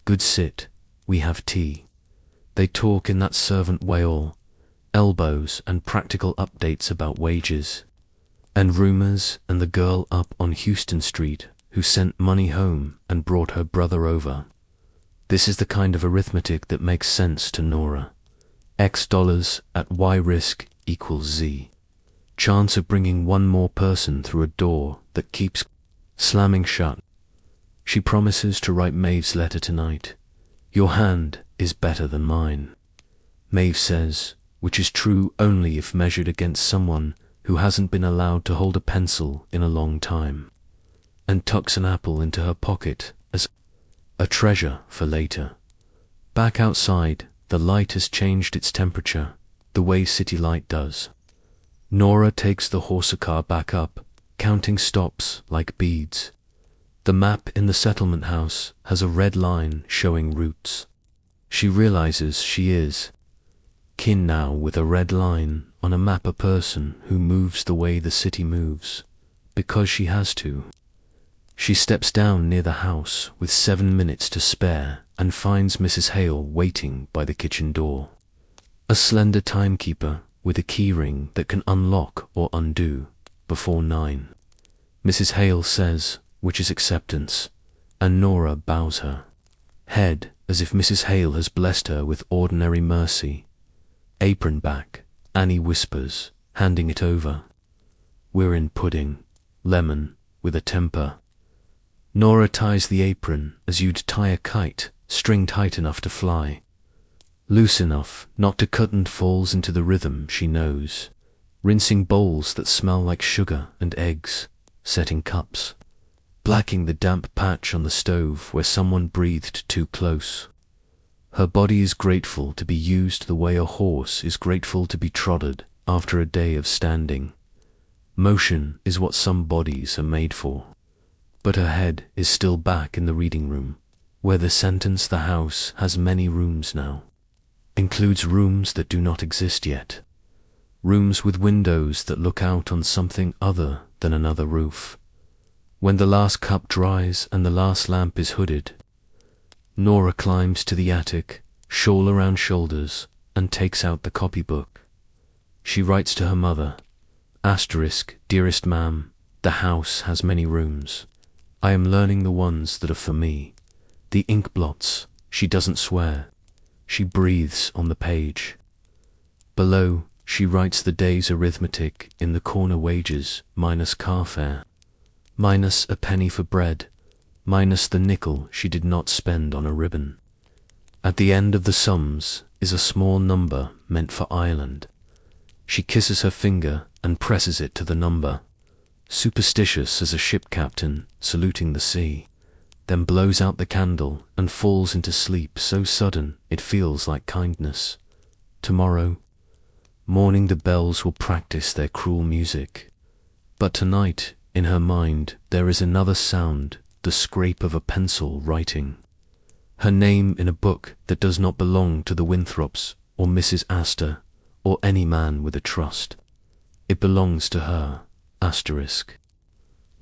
Good sit, we have tea." They talk in that servant wail, elbows and practical updates about wages and rumors, and the girl up on Houston Street who sent money home and brought her brother over. This is the kind of arithmetic that makes sense to Nora. X dollars at Y risk equals Z. Chance of bringing one more person through a door that keeps slamming shut. She promises to write Maeve's letter tonight. "Your hand is better than mine," Maeve says, which is true only if measured against someone who hasn't been allowed to hold a pencil in a long time, and tucks an apple into her pocket as a treasure for later. Back outside, the light has changed its temperature, the way city light does. Nora takes the Horsa car back up, counting stops like beads. The map in the settlement house has a red line showing routes. She realizes she is kin now with a red line on a map, a person who moves the way the city moves, because she has to. She steps down near the house with 7 minutes to spare and finds Mrs. Hale waiting by the kitchen door. A slender timekeeper with a keyring that can unlock or undo before 9. Mrs. Hale says, which is acceptance, and Nora bows her head as if Mrs. Hale has blessed her with ordinary mercy. "Apron back," Annie whispers, handing it over. "We're in pudding, lemon, with a temper." Nora ties the apron as you'd tie a kite, string tight enough to fly, loose enough not to cut, and falls into the rhythm she knows, rinsing bowls that smell like sugar and eggs, setting cups, blacking the damp patch on the stove where someone breathed too close. Her body is grateful to be used the way a horse is grateful to be trotted after a day of standing. Motion is what some bodies are made for. But her head is still back in the reading room, where the sentence "the house has many rooms now" includes rooms that do not exist yet. Rooms with windows that look out on something other than another roof. When the last cup dries and the last lamp is hooded, Nora climbs to the attic, shawl around shoulders, and takes out the copybook. She writes to her mother, "Dearest ma'am, the house has many rooms. I am learning the ones that are for me." The ink blots. She doesn't swear. She breathes on the page. Below, she writes the day's arithmetic in the corner: wages minus car fare, minus a penny for bread, minus the nickel she did not spend on a ribbon. At the end of the sums is a small number meant for Ireland. She kisses her finger and presses it to the number, superstitious as a ship captain saluting the sea, then blows out the candle and falls into sleep so sudden it feels like kindness. Tomorrow morning the bells will practice their cruel music, but tonight in her mind there is another sound, the scrape of a pencil writing. Her name in a book that does not belong to the Winthrops or Mrs. Astor or any man with a trust. It belongs to her.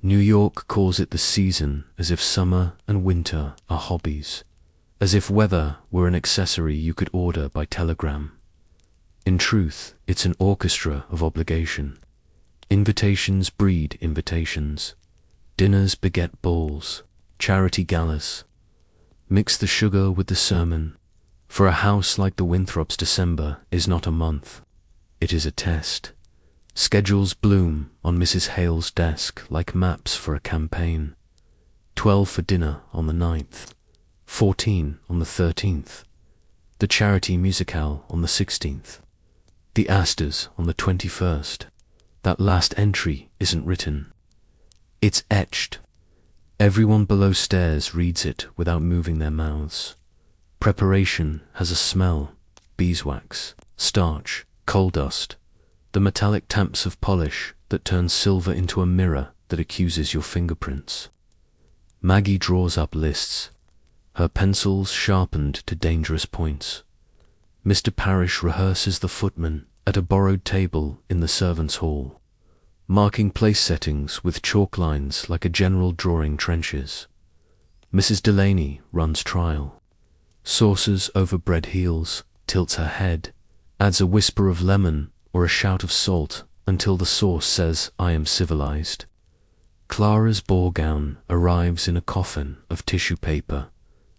New York calls it the season, as if summer and winter are hobbies, as if weather were an accessory you could order by telegram. In truth, it's an orchestra of obligation. Invitations breed invitations. Dinners beget balls, charity galas. Mix the sugar with the sermon. For a house like the Winthrops, December is not a month. It is a test. Schedules bloom on Mrs. Hale's desk like maps for a campaign. 12 for dinner on the 9th, 14 on the 13th. The Charity Musicale on the 16th. The Astors on the 21st. That last entry isn't written. It's etched. Everyone below stairs reads it without moving their mouths. Preparation has a smell: beeswax, starch, coal dust, the metallic tamps of polish that turns silver into a mirror that accuses your fingerprints. Maggie draws up lists, her pencils sharpened to dangerous points. Mr. Parrish rehearses the footman at a borrowed table in the servants' hall, marking place settings with chalk lines like a general drawing trenches. Mrs. Delaney runs trial, saucers over bread heels, tilts her head, adds a whisper of lemon or a shout of salt until the sauce says, "I am civilized." Clara's ball gown arrives in a coffin of tissue paper,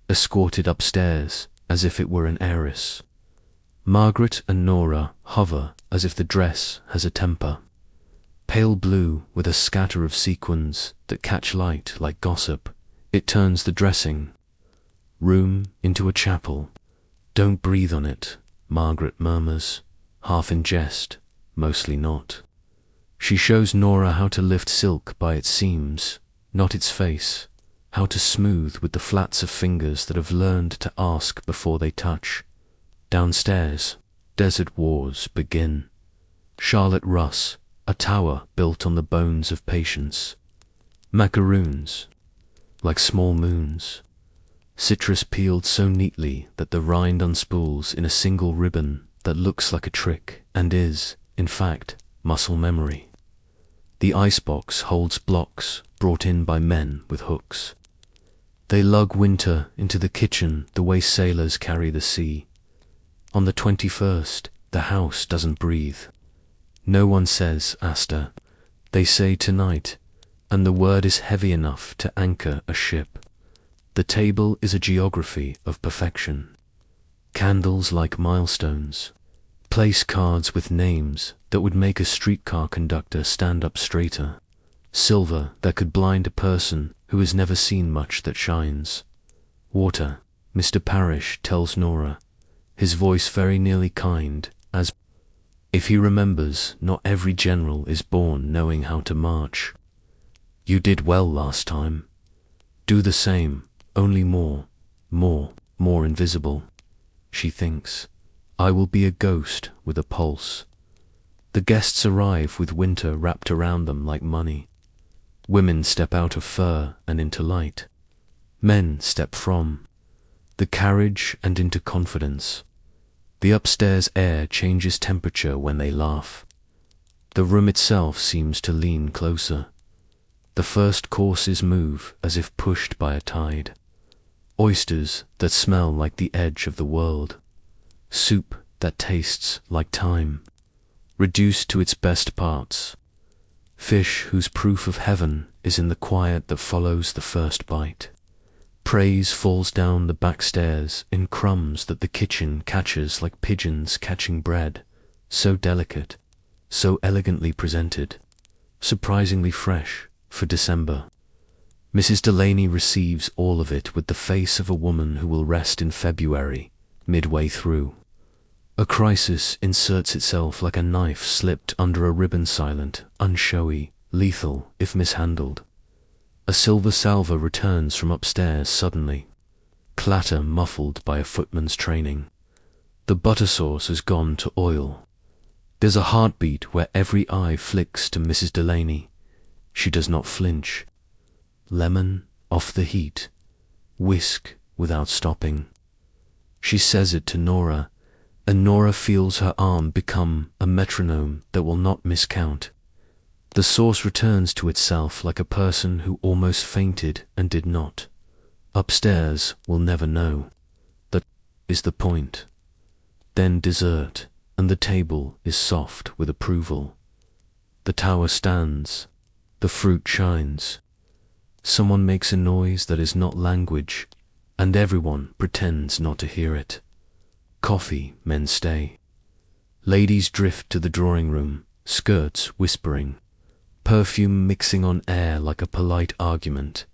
escorted upstairs as if it were an heiress. Margaret and Nora hover as if the dress has a temper. Pale blue with a scatter of sequins that catch light like gossip, it turns the dressing room into a chapel. "Don't breathe on it," Margaret murmurs, half in jest, mostly not. She shows Nora how to lift silk by its seams, not its face, how to smooth with the flats of fingers that have learned to ask before they touch. Downstairs, desert wars begin. Charlotte Russ, a tower built on the bones of patience. Macaroons, like small moons. Citrus peeled so neatly that the rind unspools in a single ribbon that looks like a trick and is, in fact, muscle memory. The icebox holds blocks brought in by men with hooks. They lug winter into the kitchen the way sailors carry the sea. On the 21st, the house doesn't breathe. No one says Asta. They say tonight, and the word is heavy enough to anchor a ship. The table is a geography of perfection. Candles like milestones. Place cards with names that would make a streetcar conductor stand up straighter. Silver that could blind a person who has never seen much that shines. Water, Mr. Parrish tells Nora, his voice very nearly kind, as if he remembers not every general is born knowing how to march. "You did well last time. Do the same, only more invisible," she thinks. "I will be a ghost with a pulse." The guests arrive with winter wrapped around them like money. Women step out of fur and into light. Men step from the carriage and into confidence. The upstairs air changes temperature when they laugh. The room itself seems to lean closer. The first courses move as if pushed by a tide. Oysters that smell like the edge of the world. Soup that tastes like time, reduced to its best parts. Fish whose proof of heaven is in the quiet that follows the first bite. Praise falls down the back stairs in crumbs that the kitchen catches like pigeons catching bread, so delicate, so elegantly presented, surprisingly fresh for December. Mrs. Delaney receives all of it with the face of a woman who will rest in February, midway through. A crisis inserts itself like a knife slipped under a ribbon, silent, unshowy, lethal if mishandled. A silver salver returns from upstairs suddenly, clatter muffled by a footman's training. The butter sauce has gone to oil. There's a heartbeat where every eye flicks to Mrs. Delaney. She does not flinch. Lemon off the heat. Whisk without stopping. She says it to Nora, and Nora feels her arm become a metronome that will not miscount. The sauce returns to itself like a person who almost fainted and did not. Upstairs will never know. That is the point. Then dessert, and the table is soft with approval. The tower stands. The fruit shines. Someone makes a noise that is not language, and everyone pretends not to hear it. Coffee, men stay. Ladies drift to the drawing room, skirts whispering, perfume mixing on air like a polite argument.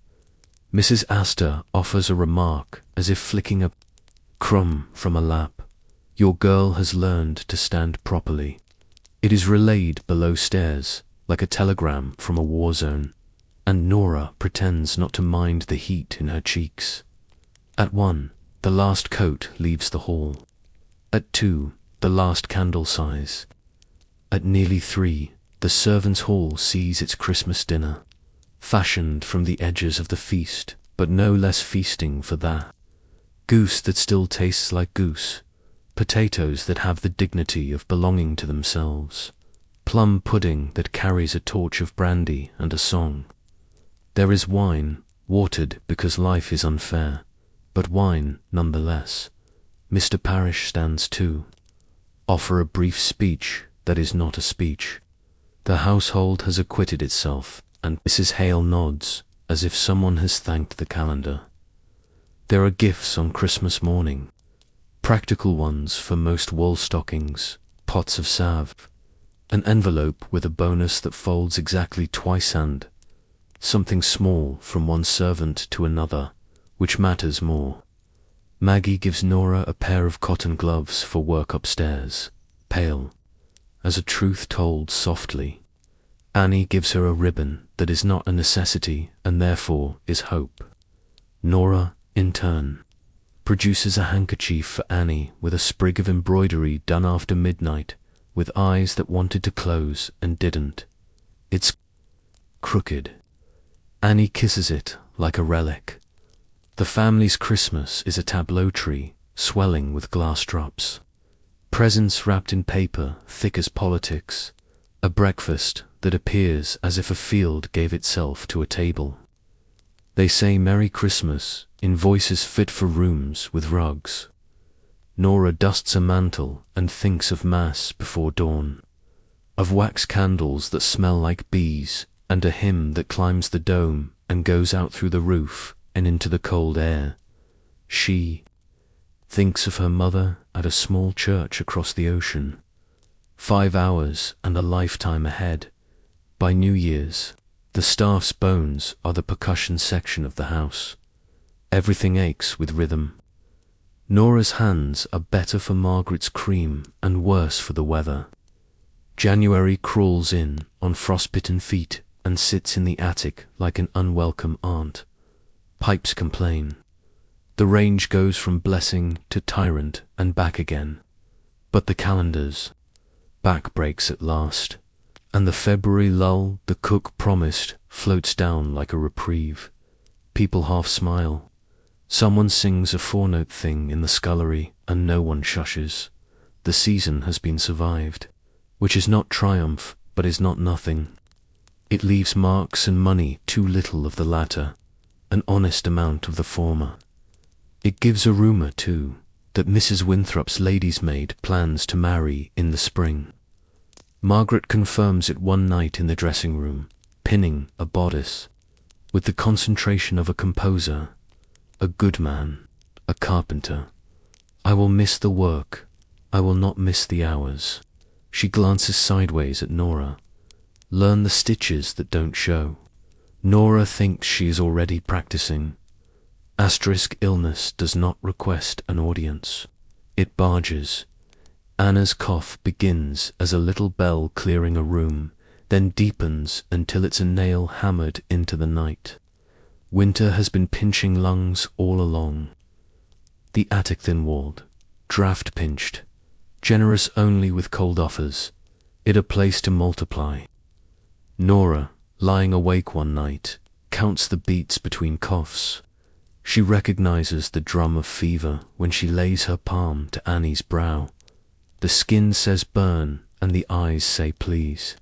Mrs. Astor offers a remark as if flicking a Crumb from a lap. Your girl has learned to stand properly. It is relayed below stairs, like a telegram from a war zone, and Nora pretends not to mind the heat in her cheeks. At 1, the last coat leaves the hall. At 2, the last candle sighs. At nearly 3, the servants' hall sees its Christmas dinner, fashioned from the edges of the feast, but no less feasting for that. Goose that still tastes like goose, potatoes that have the dignity of belonging to themselves, plum pudding that carries a torch of brandy and a song. There is wine, watered because life is unfair, but wine nonetheless. Mr. Parrish stands too. Offer a brief speech that is not a speech. The household has acquitted itself, and Mrs. Hale nods, as if someone has thanked the calendar. There are gifts on Christmas morning, practical ones for most wall stockings, pots of salve, an envelope with a bonus that folds exactly twice, and something small from one servant to another, which matters more. Maggie gives Nora a pair of cotton gloves for work upstairs, pale, as a truth told softly. Annie gives her a ribbon that is not a necessity and therefore is hope. Nora, in turn, produces a handkerchief for Annie with a sprig of embroidery done after midnight, with eyes that wanted to close and didn't. It's crooked. Annie kisses it like a relic. The family's Christmas is a tableau tree, swelling with glass drops. Presents wrapped in paper, thick as politics. A breakfast that appears as if a field gave itself to a table. They say Merry Christmas in voices fit for rooms with rugs. Nora dusts a mantle and thinks of Mass before dawn, of wax candles that smell like bees, and a hymn that climbs the dome and goes out through the roof and into the cold air. She thinks of her mother at a small church across the ocean. 5 hours and a lifetime ahead. By New Year's, the staff's bones are the percussion section of the house. Everything aches with rhythm. Nora's hands are better for Margaret's cream and worse for the weather. January crawls in on frostbitten feet and sits in the attic like an unwelcome aunt. Pipes complain. The range goes from blessing to tyrant and back again. But the calendars, back breaks at last, and the February lull the cook promised floats down like a reprieve. People half smile. Someone sings a 4-note thing in the scullery and no one shushes. The season has been survived, which is not triumph but is not nothing. It leaves marks and money too little of the latter, an honest amount of the former. It gives a rumour, too, that Mrs. Winthrop's lady's maid plans to marry in the spring. Margaret confirms it one night in the dressing room, pinning a bodice, with the concentration of a composer, a good man, a carpenter. I will miss the work, I will not miss the hours. She glances sideways at Nora. Learn the stitches that don't show. Nora thinks she is already practicing. Asterisk illness does not request an audience. It barges. Anna's cough begins as a little bell clearing a room, then deepens until it's a nail hammered into the night. Winter has been pinching lungs all along. The attic thin-walled, draft-pinched, generous only with cold offers, it a place to multiply. Nora, lying awake one night, counts the beats between coughs. She recognizes the drum of fever when she lays her palm to Annie's brow. The skin says burn and the eyes say please.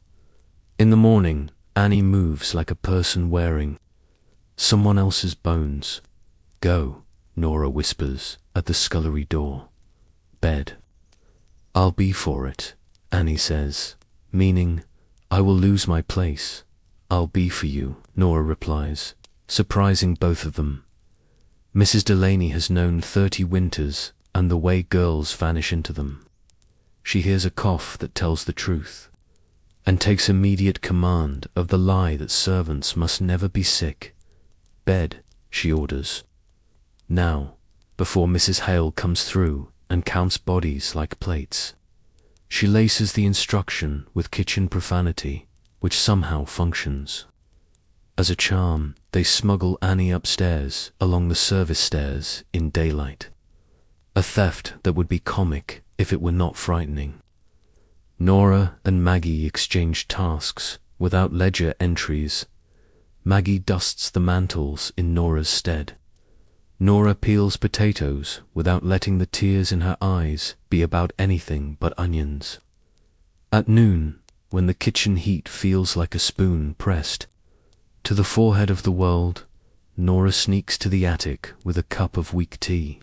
In the morning, Annie moves like a person wearing someone else's bones. Go, Nora whispers at the scullery door. Bed. I'll be for it, Annie says, meaning, I will lose my place. I'll be for you, Nora replies, surprising both of them. Mrs. Delaney has known 30 winters and the way girls vanish into them. She hears a cough that tells the truth, and takes immediate command of the lie that servants must never be sick. Bed, she orders. Now, before Mrs. Hale comes through and counts bodies like plates. She laces the instruction with kitchen profanity, which somehow functions. As a charm, they smuggle Annie upstairs along the service stairs in daylight. A theft that would be comic if it were not frightening. Nora and Maggie exchange tasks without ledger entries. Maggie dusts the mantles in Nora's stead. Nora peels potatoes without letting the tears in her eyes be about anything but onions. At noon, when the kitchen heat feels like a spoon pressed to the forehead of the world, Nora sneaks to the attic with a cup of weak tea,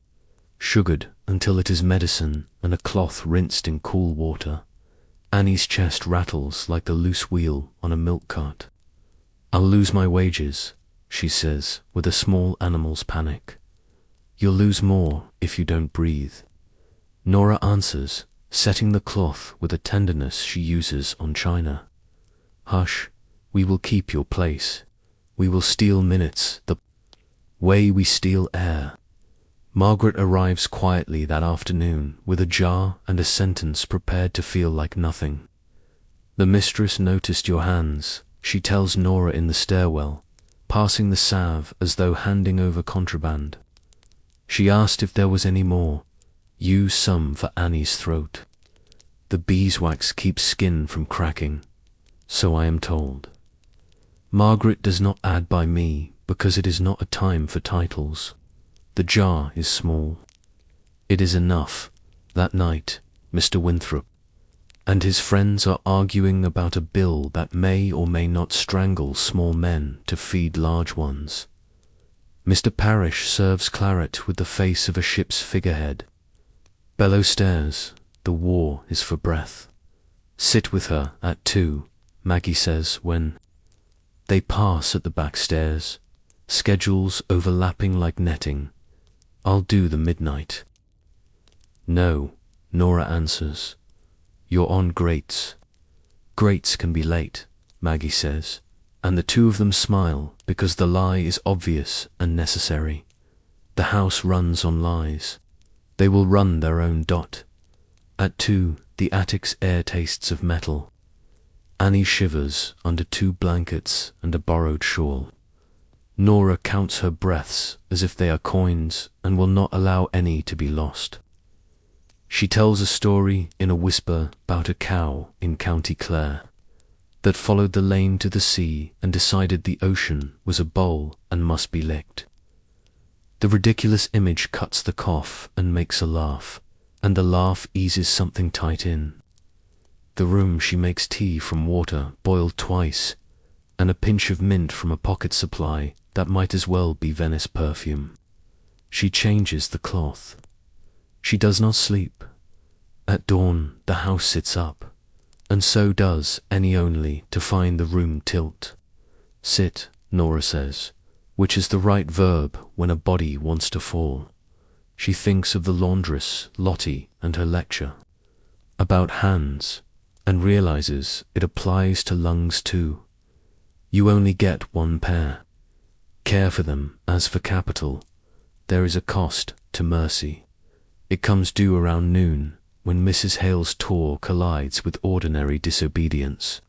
sugared until it is medicine and a cloth rinsed in cool water. Annie's chest rattles like the loose wheel on a milk cart. "I'll lose my wages," she says with a small animal's panic. "You'll lose more if you don't breathe." Nora answers, setting the cloth with a tenderness she uses on china. "Hush, we will keep your place. We will steal minutes the way we steal air." Margaret arrives quietly that afternoon with a jar and a sentence prepared to feel like nothing. "The mistress noticed your hands," she tells Nora in the stairwell, passing the salve as though handing over contraband. "She asked if there was any more. Use some for Annie's throat. The beeswax keeps skin from cracking, so I am told." Margaret does not add by me because it is not a time for titles. The jar is small. It is enough. That night, Mr. Winthrop and his friends are arguing about a bill that may or may not strangle small men to feed large ones. Mr. Parrish serves claret with the face of a ship's figurehead. Bellow stares. The war is for breath. "Sit with her at 2, Maggie says when they pass at the back stairs, schedules overlapping like netting. "I'll do the midnight." "No," Nora answers. "You're on grates." "Grates can be late," Maggie says, and the two of them smile because the lie is obvious and necessary. The house runs on lies. They will run their own dot. At 2, the attic's air tastes of metal. Annie shivers under 2 blankets and a borrowed shawl. Nora counts her breaths as if they are coins and will not allow any to be lost. She tells a story in a whisper about a cow in County Clare that followed the lane to the sea and decided the ocean was a bowl and must be licked. The ridiculous image cuts the cough and makes a laugh, and the laugh eases something tight in. The room she makes tea from water boiled twice, and a pinch of mint from a pocket supply that might as well be Venice perfume. She changes the cloth. She does not sleep. At dawn, the house sits up, and so does Annie only to find the room tilt. "Sit," Nora says, which is the right verb when a body wants to fall. She thinks of the laundress, Lottie, and her lecture about hands, and realizes it applies to lungs too. You only get 1 pair. Care for them as for capital. There is a cost to mercy. It comes due around noon, when Mrs. Hale's tour collides with ordinary disobedience.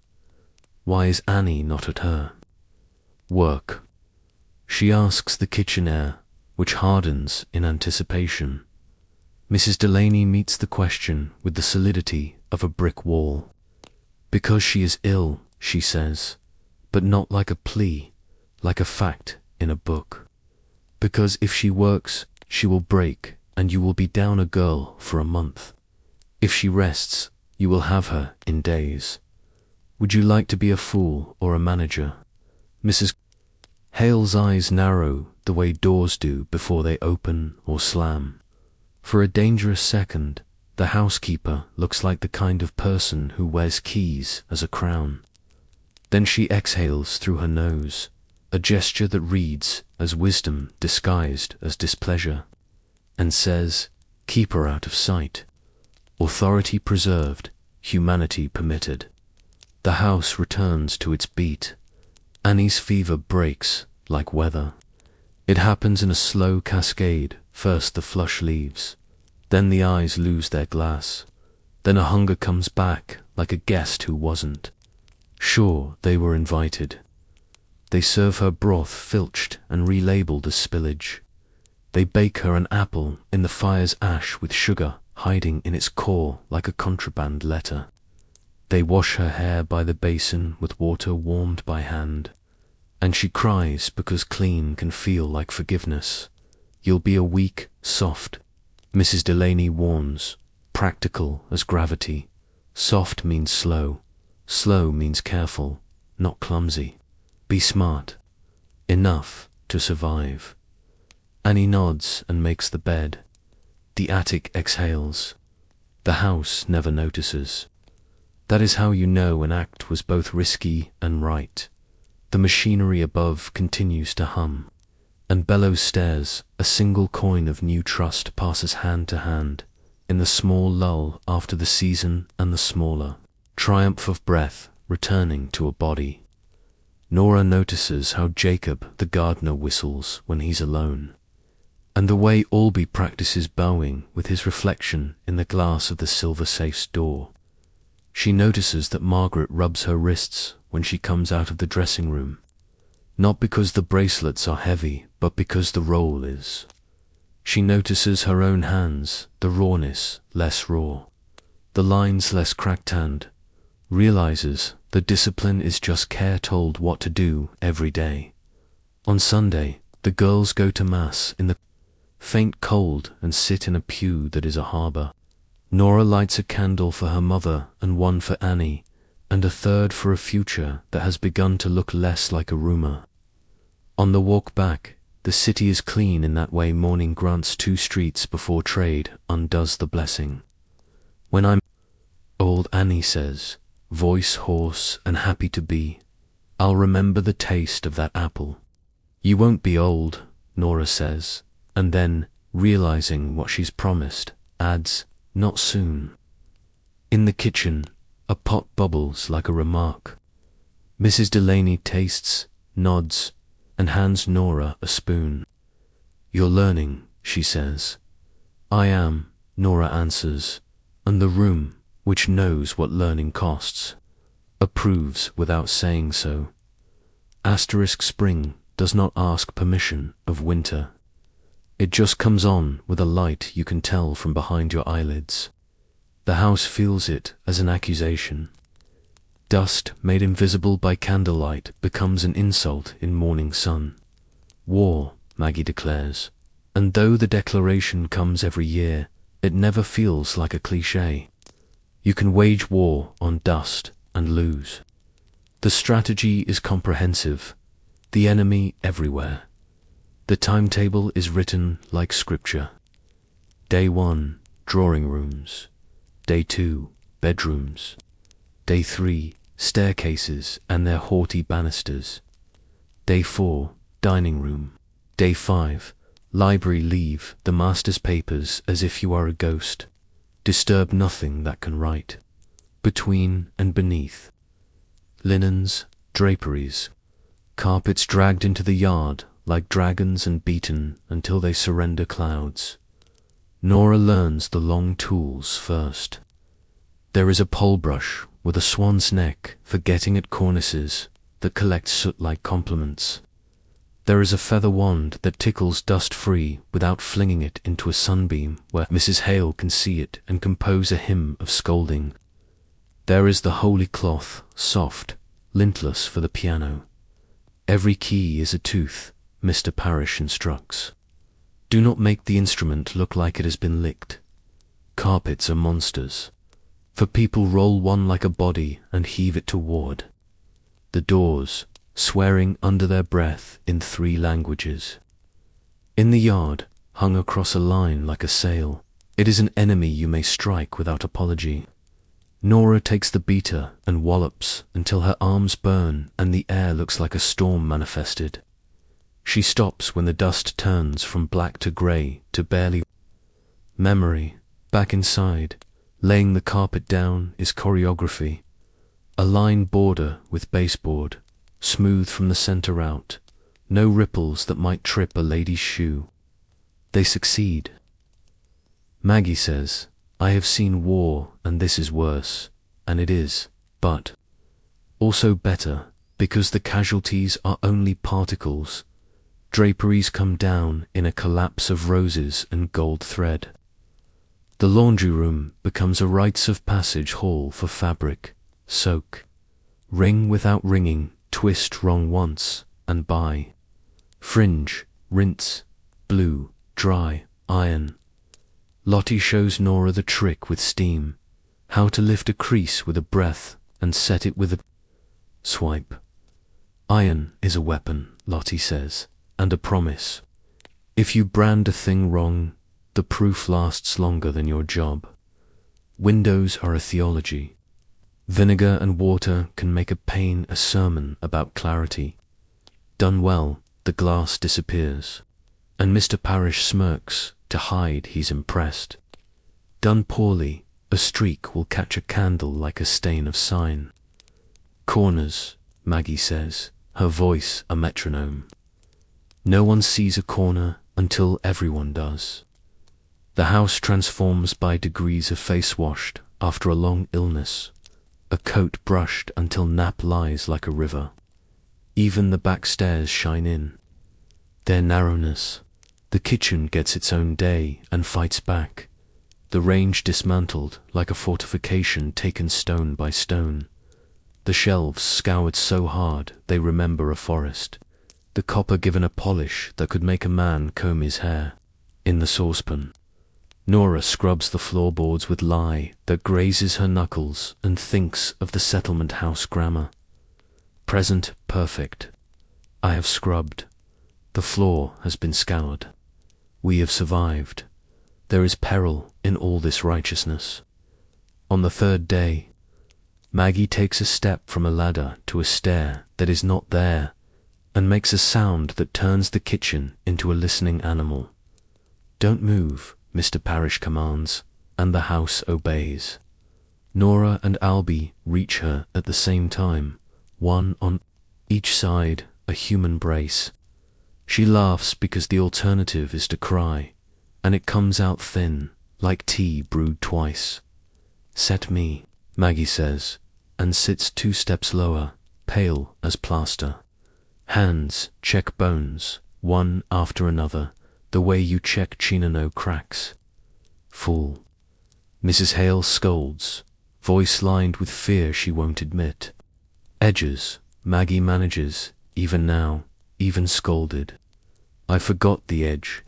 Why is Annie not at her work? She asks the kitchen air, which hardens in anticipation. Mrs. Delaney meets the question with the solidity of a brick wall. "Because she is ill," she says, but not like a plea, like a fact in a book. "Because if she works, she will break, and you will be down a girl for a month. If she rests, you will have her in days. Would you like to be a fool or a manager?" Mrs. Hale's eyes narrow the way doors do before they open or slam. For a dangerous second, the housekeeper looks like the kind of person who wears keys as a crown. Then she exhales through her nose, a gesture that reads as wisdom disguised as displeasure, and says, "Keep her out of sight. Authority preserved, humanity permitted." The house returns to its beat. Annie's fever breaks like weather. It happens in a slow cascade First the flush leaves, then the eyes lose their glass, then a hunger comes back like a guest who wasn't sure they were invited. They serve her broth filched and relabeled as spillage. They bake her an apple in the fire's ash with sugar hiding in its core like a contraband letter. They wash her hair by the basin with water warmed by hand, and she cries because clean can feel like forgiveness. You'll be a weak, soft, Mrs. Delaney warns, practical as gravity. Soft means slow. Slow means careful, not clumsy. Be smart. Enough to survive. Annie nods and makes the bed. The attic exhales. The house never notices. That is how you know an act was both risky and right. The machinery above continues to hum, and Bellows stares. A single coin of new trust passes hand to hand, in the small lull after the season and the smaller triumph of breath returning to a body. Nora notices how Jacob the gardener whistles when he's alone, and the way Albie practices bowing with his reflection in the glass of the silver safe's door. She notices that Margaret rubs her wrists when she comes out of the dressing room, not because the bracelets are heavy, but because the roll is. She notices her own hands, the rawness less raw, the lines less cracked-hand, realizes the discipline is just care told what to do every day. On Sunday, the girls go to Mass in the faint cold and sit in a pew that is a harbour. Nora lights a candle for her mother and one for Annie, and a third for a future that has begun to look less like a rumour. On the walk back, the city is clean in that way morning grants 2 streets before trade undoes the blessing. When I'm old, Annie says, voice hoarse and happy to be, I'll remember the taste of that apple. You won't be old, Nora says, and then, realizing what she's promised, adds, not soon. In the kitchen, a pot bubbles like a remark. Mrs. Delaney tastes, nods, and hands Nora a spoon. You're learning, she says. I am, Nora answers, and the room, which knows what learning costs, approves without saying so. Spring does not ask permission of winter. It just comes on with a light you can tell from behind your eyelids. The house feels it as an accusation. Dust made invisible by candlelight becomes an insult in morning sun. War, Maggie declares, and though the declaration comes every year, it never feels like a cliché. You can wage war on dust and lose. The strategy is comprehensive, the enemy everywhere. The timetable is written like scripture. Day 1, drawing rooms. Day 2, bedrooms. Day 3, staircases and their haughty banisters. Day 4, dining room. Day 5, library. Leave the master's papers as if you are a ghost. Disturb nothing that can write. Between and beneath. Linens, draperies. Carpets dragged into the yard like dragons and beaten until they surrender clouds. Nora learns the long tools first. There is a pole brush with a swan's neck for getting at cornices that collect soot-like compliments. There is a feather wand that tickles dust free without flinging it into a sunbeam where Mrs. Hale can see it and compose a hymn of scolding. There is the holy cloth, soft, lintless for the piano. Every key is a tooth, Mr. Parrish instructs. Do not make the instrument look like it has been licked. Carpets are monsters. For people roll one like a body and heave it toward. The doors, swearing under their breath in 3 languages. In the yard, hung across a line like a sail, it is an enemy you may strike without apology. Nora takes the beater and wallops until her arms burn and the air looks like a storm manifested. She stops when the dust turns from black to grey to barely. Memory, back inside, laying the carpet down is choreography. A line border with baseboard, smooth from the centre out, no ripples that might trip a lady's shoe. they succeed. Maggie says, I have seen war and this is worse, and it is, but also better, because the casualties are only particles. Draperies come down in a collapse of roses and gold thread. The laundry room becomes a rites of passage hall for fabric, soak, wring without wringing, twist wrong once, and buy. Fringe, rinse, blue, dry, iron. Lottie shows Nora the trick with steam, how to lift a crease with a breath and set it with a swipe. Iron is a weapon, Lottie says, and a promise. If you brand a thing wrong, the proof lasts longer than your job. Windows are a theology. Vinegar and water can make a pane a sermon about clarity. Done well, the glass disappears, and Mr. Parrish smirks to hide he's impressed. Done poorly, a streak will catch a candle like a stain of sign. Corners, Maggie says, her voice a metronome. No one sees a corner until everyone does. The house transforms by degrees, a face washed after a long illness, a coat brushed until nap lies like a river. Even the back stairs shine in. Their narrowness. The kitchen gets its own day and fights back. The range dismantled like a fortification taken stone by stone. The shelves scoured so hard they remember a forest. The copper given a polish that could make a man comb his hair. In the saucepan. Nora scrubs the floorboards with lye that grazes her knuckles and thinks of the settlement house grammar. Present perfect. I have scrubbed. The floor has been scoured. We have survived. There is peril in all this righteousness. On the third day, Maggie takes a step from a ladder to a stair that is not there and makes a sound that turns the kitchen into a listening animal. Don't move, Mr. Parrish commands, and the house obeys. Nora and Albie reach her at the same time, one on each side, a human brace. She laughs because the alternative is to cry, and it comes out thin, like tea brewed twice. Set me, Maggie says, and sits 2 steps lower, pale as plaster. Hands check bones, one after another, the way you check Chinano cracks. Fool. Mrs. Hale scolds, voice lined with fear she won't admit. Edges, Maggie manages, even now, even scolded. I forgot the edge.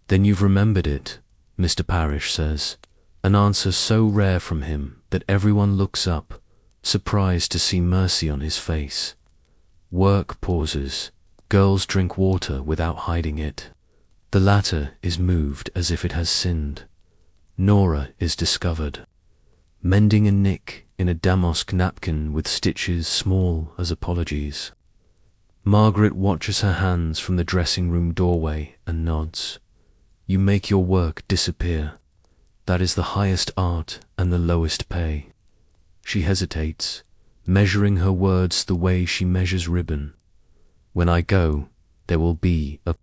Then you've remembered it, Mr. Parrish says, an answer so rare from him that everyone looks up, surprised to see mercy on his face. Work pauses. Girls drink water without hiding it. The latter is moved as if it has sinned. Nora is discovered, mending a nick in a damask napkin with stitches small as apologies. Margaret watches her hands from the dressing room doorway and nods. You make your work disappear. That is the highest art and the lowest pay. She hesitates, measuring her words the way she measures ribbon. When I go, there will be a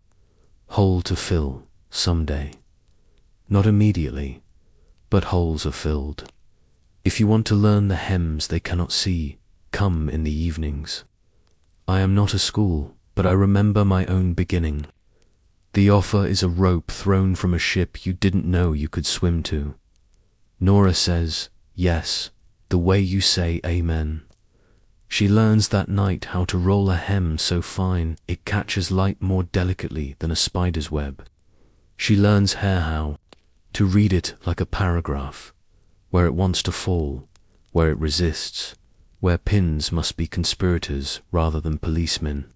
hole to fill someday. Not immediately, but holes are filled. If you want to learn the hems they cannot see, come in the evenings. I am not a school, but I remember my own beginning. The offer is a rope thrown from a ship you didn't know you could swim to. Nora says, yes, the way you say amen. She learns that night how to roll a hem so fine it catches light more delicately than a spider's web. She learns hair how to read it like a paragraph, where it wants to fall, where it resists, where pins must be conspirators rather than policemen.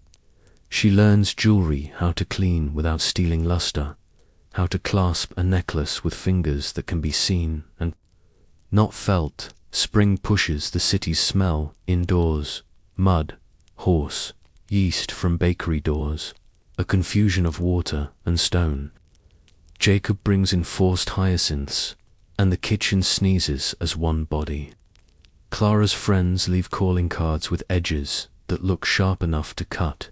She learns jewelry how to clean without stealing luster, how to clasp a necklace with fingers that can be seen and not felt. Spring pushes the city's smell indoors, mud, horse, yeast from bakery doors, a confusion of water and stone. Jacob brings in forced hyacinths, and the kitchen sneezes as one body. Clara's friends leave calling cards with edges that look sharp enough to cut.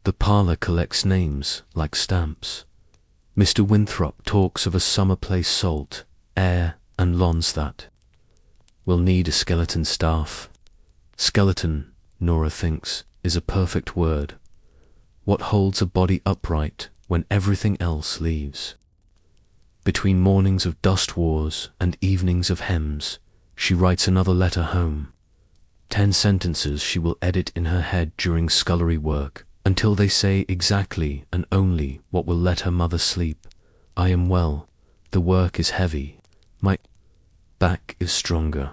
The parlour collects names like stamps. Mr. Winthrop talks of a summer place salt, air, and lawns that will need a skeleton staff. Skeleton, Nora thinks, is a perfect word. What holds a body upright when everything else leaves? Between mornings of dust wars and evenings of hems, she writes another letter home. 10 sentences she will edit in her head during scullery work, until they say exactly and only what will let her mother sleep. I am well. The work is heavy. My back is stronger.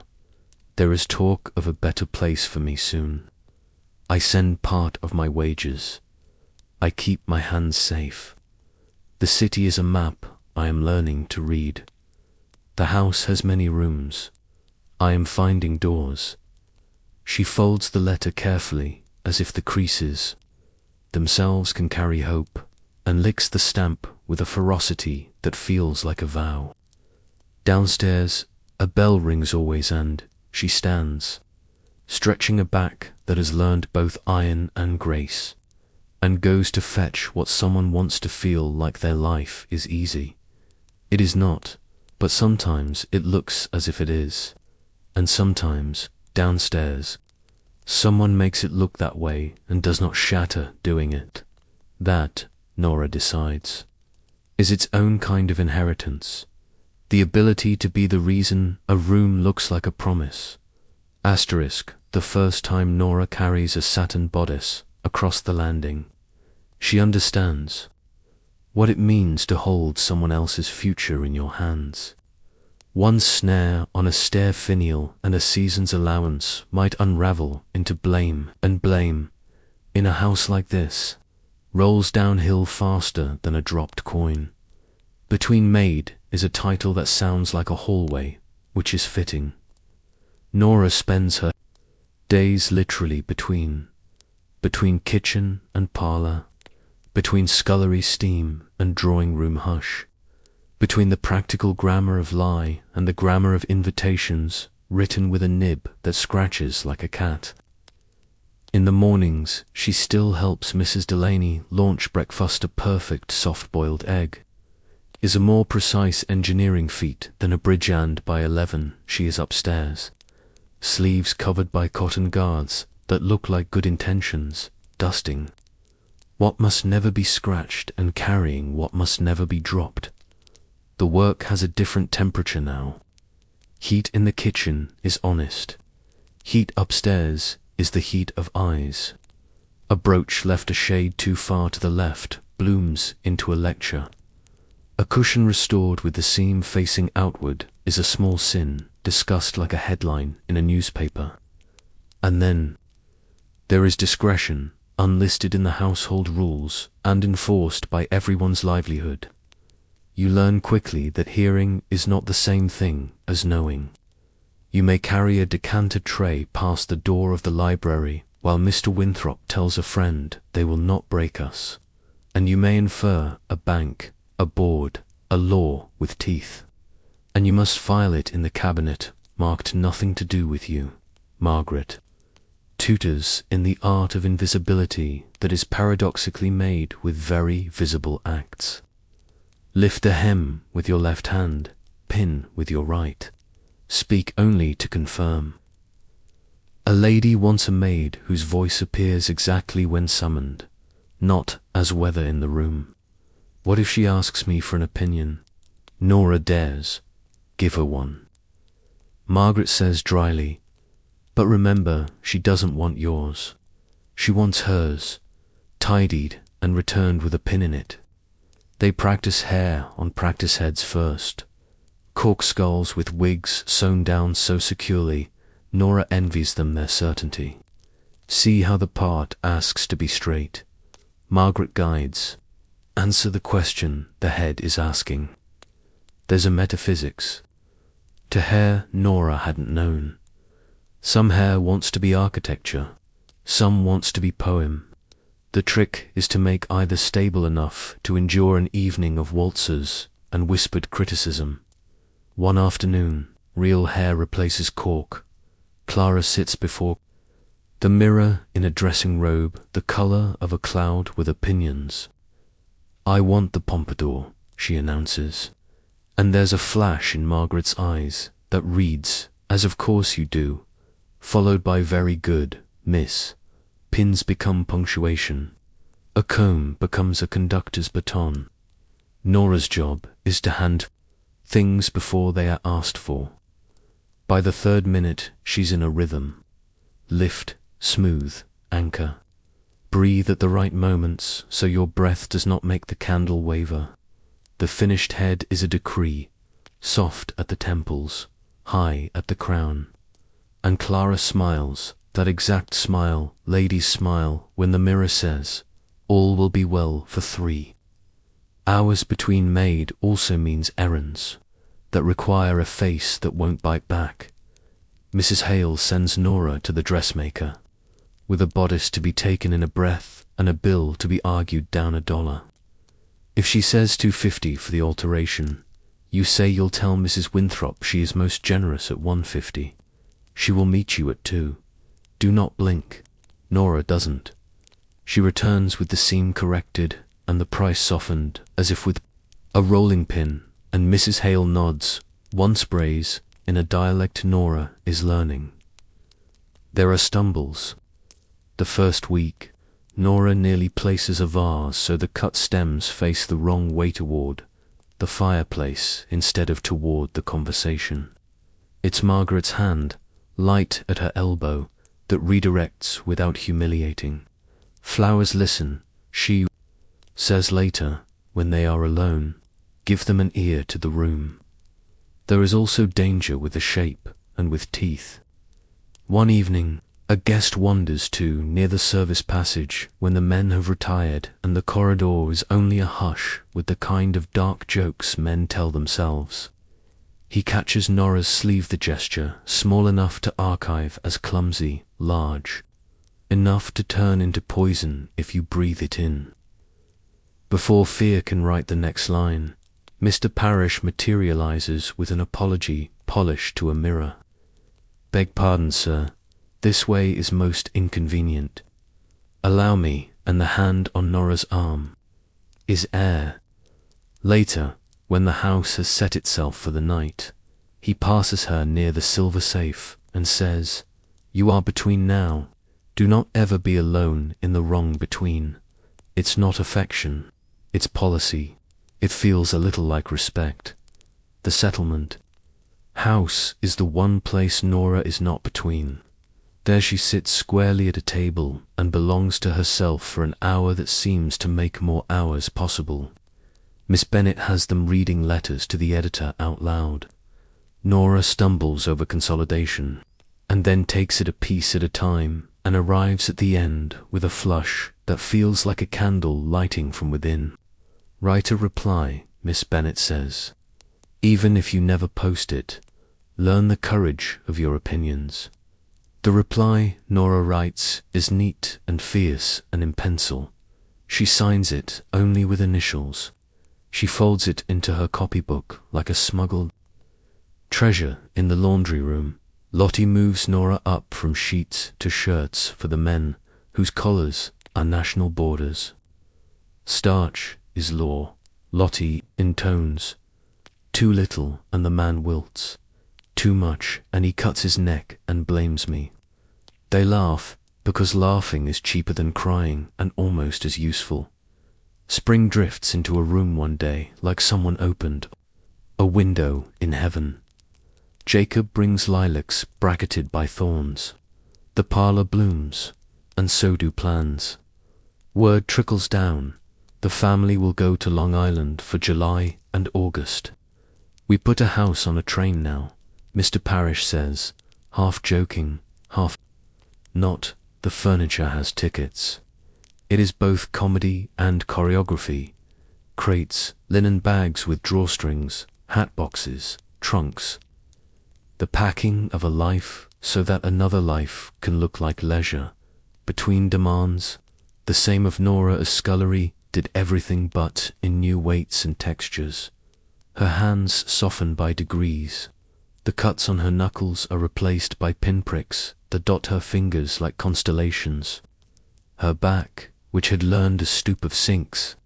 There is talk of a better place for me soon. I send part of my wages. I keep my hands safe. The city is a map I am learning to read. The house has many rooms. I am finding doors. She folds the letter carefully, as if the creases themselves can carry hope, and licks the stamp with a ferocity that feels like a vow. Downstairs, a bell rings always, and she stands, stretching a back that has learned both iron and grace, and goes to fetch what someone wants to feel like their life is easy. It is not, but sometimes it looks as if it is, and sometimes, downstairs, someone makes it look that way and does not shatter doing it. That, Nora decides, is its own kind of inheritance. The ability to be the reason a room looks like a promise. Asterisk, the first time Nora carries a satin bodice across the landing, she understands what it means to hold someone else's future in your hands. One snare on a stair finial and a season's allowance might unravel into blame, and blame, in a house like this, rolls downhill faster than a dropped coin. Between Maid is a title that sounds like a hallway, which is fitting. Nora spends her days literally between kitchen and parlour, between scullery steam and drawing room hush, between the practical grammar of lie and the grammar of invitations written with a nib that scratches like a cat. In the mornings, she still helps Mrs. Delaney launch breakfast. A perfect soft-boiled egg is a more precise engineering feat than a bridge, and by 11 she is upstairs, sleeves covered by cotton guards that look like good intentions, dusting what must never be scratched and carrying what must never be dropped. The work has a different temperature now. Heat in the kitchen is honest. Heat upstairs is the heat of eyes. A brooch left a shade too far to the left blooms into a lecture. A cushion restored with the seam facing outward is a small sin, discussed like a headline in a newspaper. And then there is discretion, unlisted in the household rules and enforced by everyone's livelihood. You learn quickly that hearing is not the same thing as knowing. You may carry a decanter tray past the door of the library while Mr. Winthrop tells a friend they will not break us, and you may infer a bank, a board, a law with teeth, and you must file it in the cabinet marked nothing to do with you. Margaret tutors in the art of invisibility that is paradoxically made with very visible acts. Lift the hem with your left hand, pin with your right. Speak only to confirm. A lady wants a maid whose voice appears exactly when summoned, not as whether in the room. What if she asks me for an opinion? Nora dares. Give her one. Margaret says dryly, but remember, she doesn't want yours. She wants hers, tidied and returned with a pin in it. They practice hair on practice heads first. Cork skulls with wigs sewn down so securely, Nora envies them their certainty. See how the part asks to be straight. Margaret guides. Answer the question the head is asking. There's a metaphysics to hair Nora hadn't known. Some hair wants to be architecture, some wants to be poem. The trick is to make either stable enough to endure an evening of waltzers and whispered criticism. One afternoon, real hair replaces cork. Clara sits before the mirror in a dressing robe the color of a cloud with opinions. I want the pompadour, she announces. And there's a flash in Margaret's eyes that reads, "As of course you do," followed by "Very good, miss." Pins become punctuation. A comb becomes a conductor's baton. Nora's job is to hand things before they are asked for. By the third minute, she's in a rhythm. Lift, smooth, anchor. Breathe at the right moments so your breath does not make the candle waver. The finished head is a decree, soft at the temples, high at the crown. And Clara smiles, that exact smile ladies smile when the mirror says, "All will be well for 3." Hours between maid also means errands that require a face that won't bite back. Mrs. Hale sends Nora to the dressmaker, with a bodice to be taken in a breath and a bill to be argued down $1. If she says $2.50 for the alteration, you say you'll tell Mrs. Winthrop she is most generous at $1.50. She will meet you at 2. Do not blink. Nora doesn't. She returns with the seam corrected and the price softened as if with a rolling pin, and Mrs. Hale nods, once sprays, in a dialect Nora is learning. There are stumbles. The first week, Nora nearly places a vase so the cut stems face the wrong way toward the fireplace instead of toward the conversation. It's Margaret's hand, light at her elbow, that redirects without humiliating. Flowers listen, she says later, when they are alone. Give them an ear to the room. There is also danger with the shape and with teeth. One evening, a guest wanders to near the service passage when the men have retired and the corridor is only a hush with the kind of dark jokes men tell themselves. He catches Nora's sleeve, the gesture, small enough to archive as clumsy, large, enough to turn into poison if you breathe it in. Before fear can write the next line, Mr. Parrish materializes with an apology polished to a mirror. "Beg pardon, sir. This way is most inconvenient. Allow me," and the hand on Nora's arm is air. Later, when the house has set itself for the night, he passes her near the silver safe and says, "You are between now. Do not ever be alone in the wrong between. It's not affection, it's policy. It feels a little like respect." The settlement house is the one place Nora is not between. There she sits squarely at a table and belongs to herself for an hour that seems to make more hours possible. Miss Bennet has them reading letters to the editor out loud. Nora stumbles over consolidation, and then takes it a piece at a time and arrives at the end with a flush that feels like a candle lighting from within. "Write a reply," Miss Bennet says. "Even if you never post it, learn the courage of your opinions." The reply, Nora writes, is neat and fierce and in pencil. She signs it only with initials. She folds it into her copybook like a smuggled treasure. In the laundry room, Lottie moves Nora up from sheets to shirts for the men whose collars are national borders. "Starch is law," Lottie intones. "Too little and the man wilts. Too much and he cuts his neck and blames me." They laugh, because laughing is cheaper than crying and almost as useful. Spring drifts into a room one day like someone opened a window in heaven. Jacob brings lilacs bracketed by thorns. The parlor blooms, and so do plans. Word trickles down. The family will go to Long Island for July and August. "We put a house on a train now," Mr. Parrish says, half joking, half not. The furniture has tickets. It is both comedy and choreography. Crates, linen bags with drawstrings, hat boxes, trunks. The packing of a life so that another life can look like leisure. Between demands, the same of Nora as scullery did everything but in new weights and textures. Her hands soften by degrees. The cuts on her knuckles are replaced by pinpricks that dot her fingers like constellations. Her back, which had learned a stoop of sinks,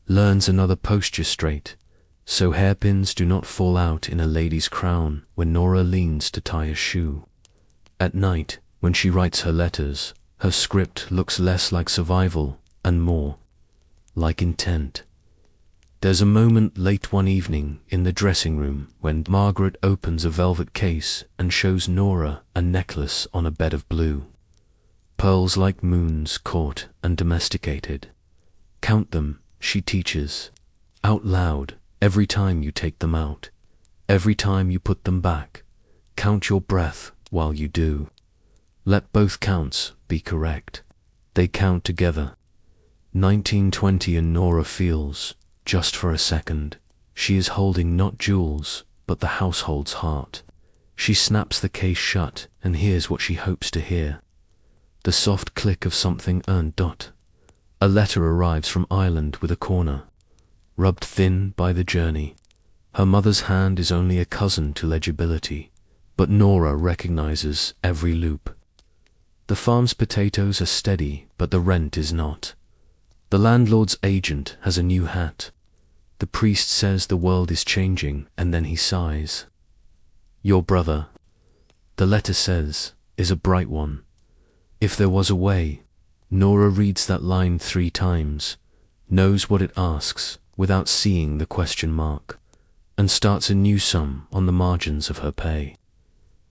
learns another posture straight, so hairpins do not fall out in a lady's crown when Nora leans to tie a shoe. At night, when she writes her letters, her script looks less like survival and more like intent. There's a moment late one evening in the dressing room when Margaret opens a velvet case and shows Nora a necklace on a bed of blue. Pearls like moons caught and domesticated. Count them, she teaches, out loud every time you take them out, every time you put them back. Count your breath while you do. Let both counts be correct. They count together. 1920 and Nora feels, just for a second, she is holding not jewels, but the household's heart. She snaps the case shut and hears what she hopes to hear. The soft click of something earned. A letter arrives from Ireland with a corner, rubbed thin by the journey. Her mother's hand is only a cousin to legibility, but Nora recognizes every loop. The farm's potatoes are steady, but the rent is not. The landlord's agent has a new hat. The priest says the world is changing, and then he sighs. Your brother, the letter says, is a bright one. If there was a way. Nora reads that line 3 times, knows what it asks without seeing the question mark, and starts a new sum on the margins of her pay.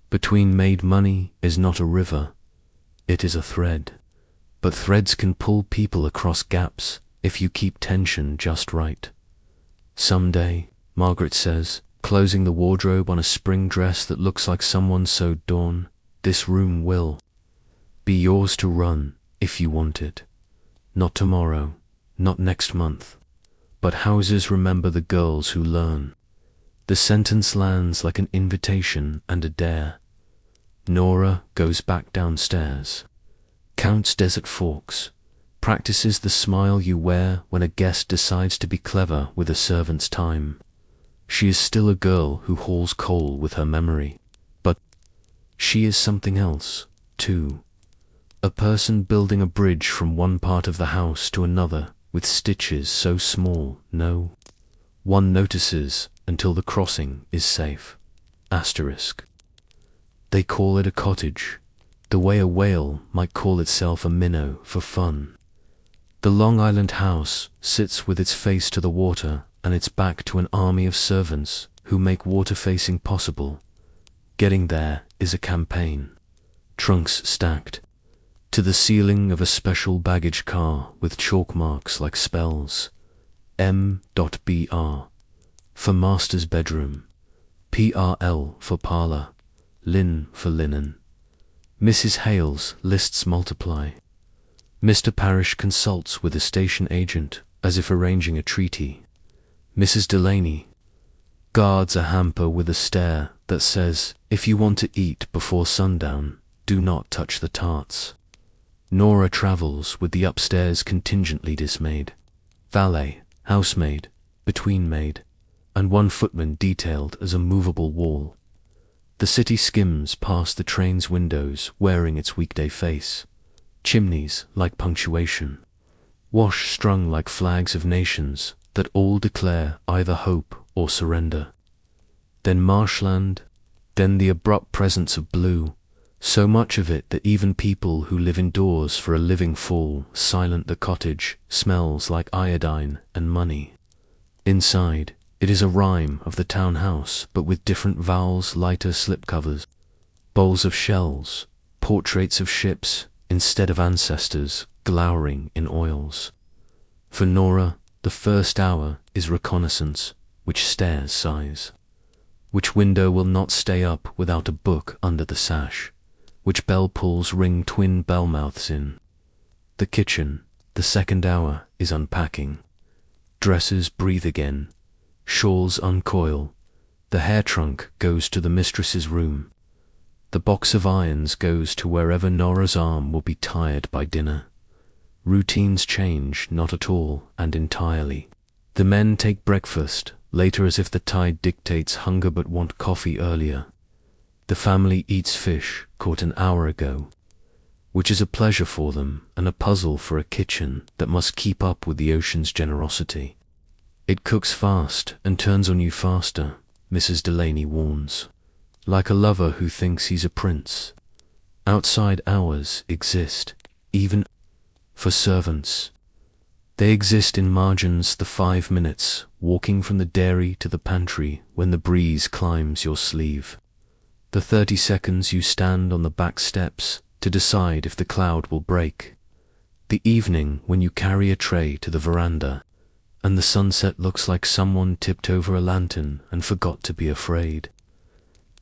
Between maid money is not a river, it is a thread. But threads can pull people across gaps if you keep tension just right. Someday, Margaret says, closing the wardrobe on a spring dress that looks like someone sewed dawn, this room will be yours to run if you want it. Not tomorrow, not next month, but houses remember the girls who learn. The sentence lands like an invitation and a dare. Nora goes back downstairs, counts desert forks, practices the smile you wear when a guest decides to be clever with a servant's time. She is still a girl who hauls coal with her memory, but she is something else, too. A person building a bridge from one part of the house to another with stitches so small no one notices until the crossing is safe. Asterisk. They call it a cottage, the way a whale might call itself a minnow for fun. The Long Island house sits with its face to the water and its back to an army of servants who make water facing possible. Getting there is a campaign. Trunks stacked to the ceiling of a special baggage car with chalk marks like spells. M.BR for master's bedroom, PRL for parlor, Lin for linen. Mrs. Hale's lists multiply. Mr. Parrish consults with a station agent as if arranging a treaty. Mrs. Delaney guards a hamper with a stare that says, if you want to eat before sundown, do not touch the tarts. Nora travels with the upstairs contingently dismayed. Valet, housemaid, between maid, and one footman detailed as a movable wall. The city skims past the train's windows wearing its weekday face. Chimneys like punctuation. Wash strung like flags of nations that all declare either hope or surrender. Then marshland, then the abrupt presence of blue, so much of it that even people who live indoors for a living fall silent. The cottage smells like iodine and money. Inside, it is a rhyme of the townhouse, but with different vowels, lighter slipcovers, bowls of shells, portraits of ships instead of ancestors glowering in oils. For Nora, the first hour is reconnaissance, which stairs sighs, which window will not stay up without a book under the sash, which bell pulls ring twin bell mouths in. The kitchen, the second hour, is unpacking. Dresses breathe again, shawls uncoil, the hair trunk goes to the mistress's room. The box of irons goes to wherever Nora's arm will be tired by dinner. Routines change not at all and entirely. The men take breakfast later as if the tide dictates hunger but want coffee earlier. The family eats fish caught an hour ago, which is a pleasure for them and a puzzle for a kitchen that must keep up with the ocean's generosity. It cooks fast and turns on you faster, Mrs. Delaney warns, like a lover who thinks he's a prince. Outside hours exist, even for servants. They exist in margins, the 5 minutes, walking from the dairy to the pantry when the breeze climbs your sleeve. The 30 seconds you stand on the back steps to decide if the cloud will break. The evening when you carry a tray to the veranda and the sunset looks like someone tipped over a lantern and forgot to be afraid.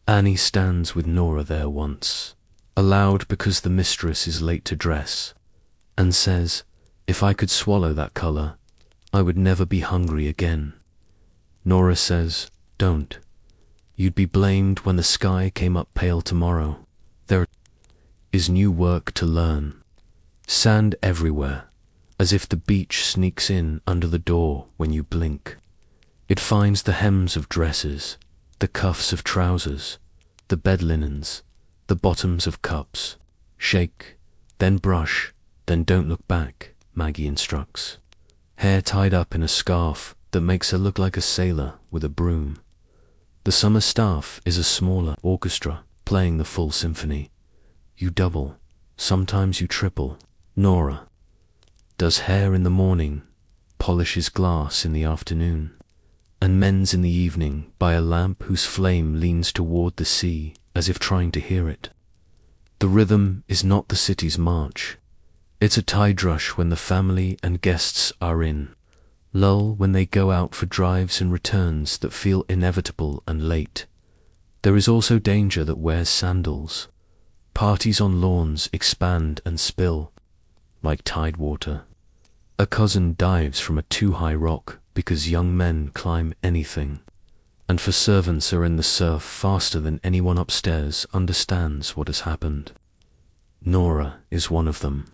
Annie stands with Nora there once, aloud because the mistress is late to dress, and says, "If I could swallow that colour, I would never be hungry again." Nora says, "Don't. You'd be blamed when the sky came up pale tomorrow. There is new work to learn. Sand everywhere, as if the beach sneaks in under the door when you blink. It finds the hems of dresses, the cuffs of trousers, the bed linens, the bottoms of cups. Shake, then brush, then don't look back," Maggie instructs. Hair tied up in a scarf that makes her look like a sailor with a broom. The summer staff is a smaller orchestra playing the full symphony. You double, sometimes you triple. Nora does hair in the morning, polishes glass in the afternoon, and mends in the evening by a lamp whose flame leans toward the sea as if trying to hear it. The rhythm is not the city's march. It's a tide rush when the family and guests are in, lull when they go out for drives and returns that feel inevitable and late. There is also danger that wears sandals. Parties on lawns expand and spill, like tide water. A cousin dives from a too-high rock because young men climb anything, and for servants are in the surf faster than anyone upstairs understands what has happened. Nora is one of them.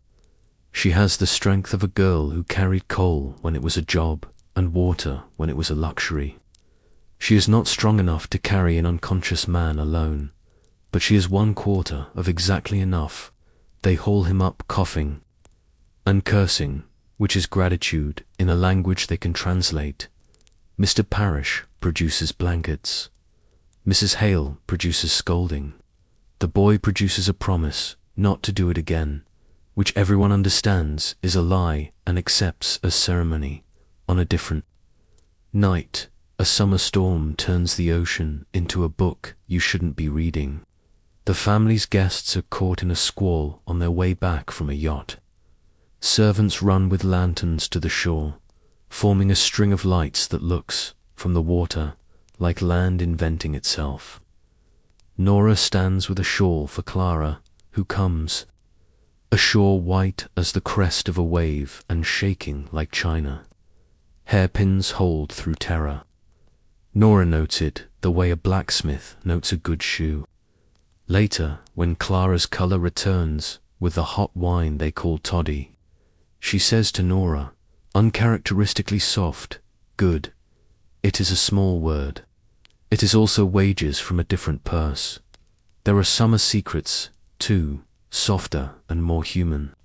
She has the strength of a girl who carried coal when it was a job and water when it was a luxury. She is not strong enough to carry an unconscious man alone, but she is 1/4 of exactly enough. They haul him up coughing and cursing, which is gratitude in a language they can translate. Mr. Parrish produces blankets. Mrs. Hale produces scolding. The boy produces a promise not to do it again, which everyone understands is a lie and accepts as ceremony. On a different night, a summer storm turns the ocean into a book you shouldn't be reading. The family's guests are caught in a squall on their way back from a yacht. Servants run with lanterns to the shore, forming a string of lights that looks, from the water, like land inventing itself. Nora stands with a shawl for Clara, who comes, a shawl white as the crest of a wave and shaking like china. Hairpins hold through terror. Nora notes it the way a blacksmith notes a good shoe. Later, when Clara's colour returns with the hot wine they call toddy, she says to Nora, uncharacteristically soft, "Good. It is a small word. It is also wages from a different purse. There are summer secrets, too, softer and more human."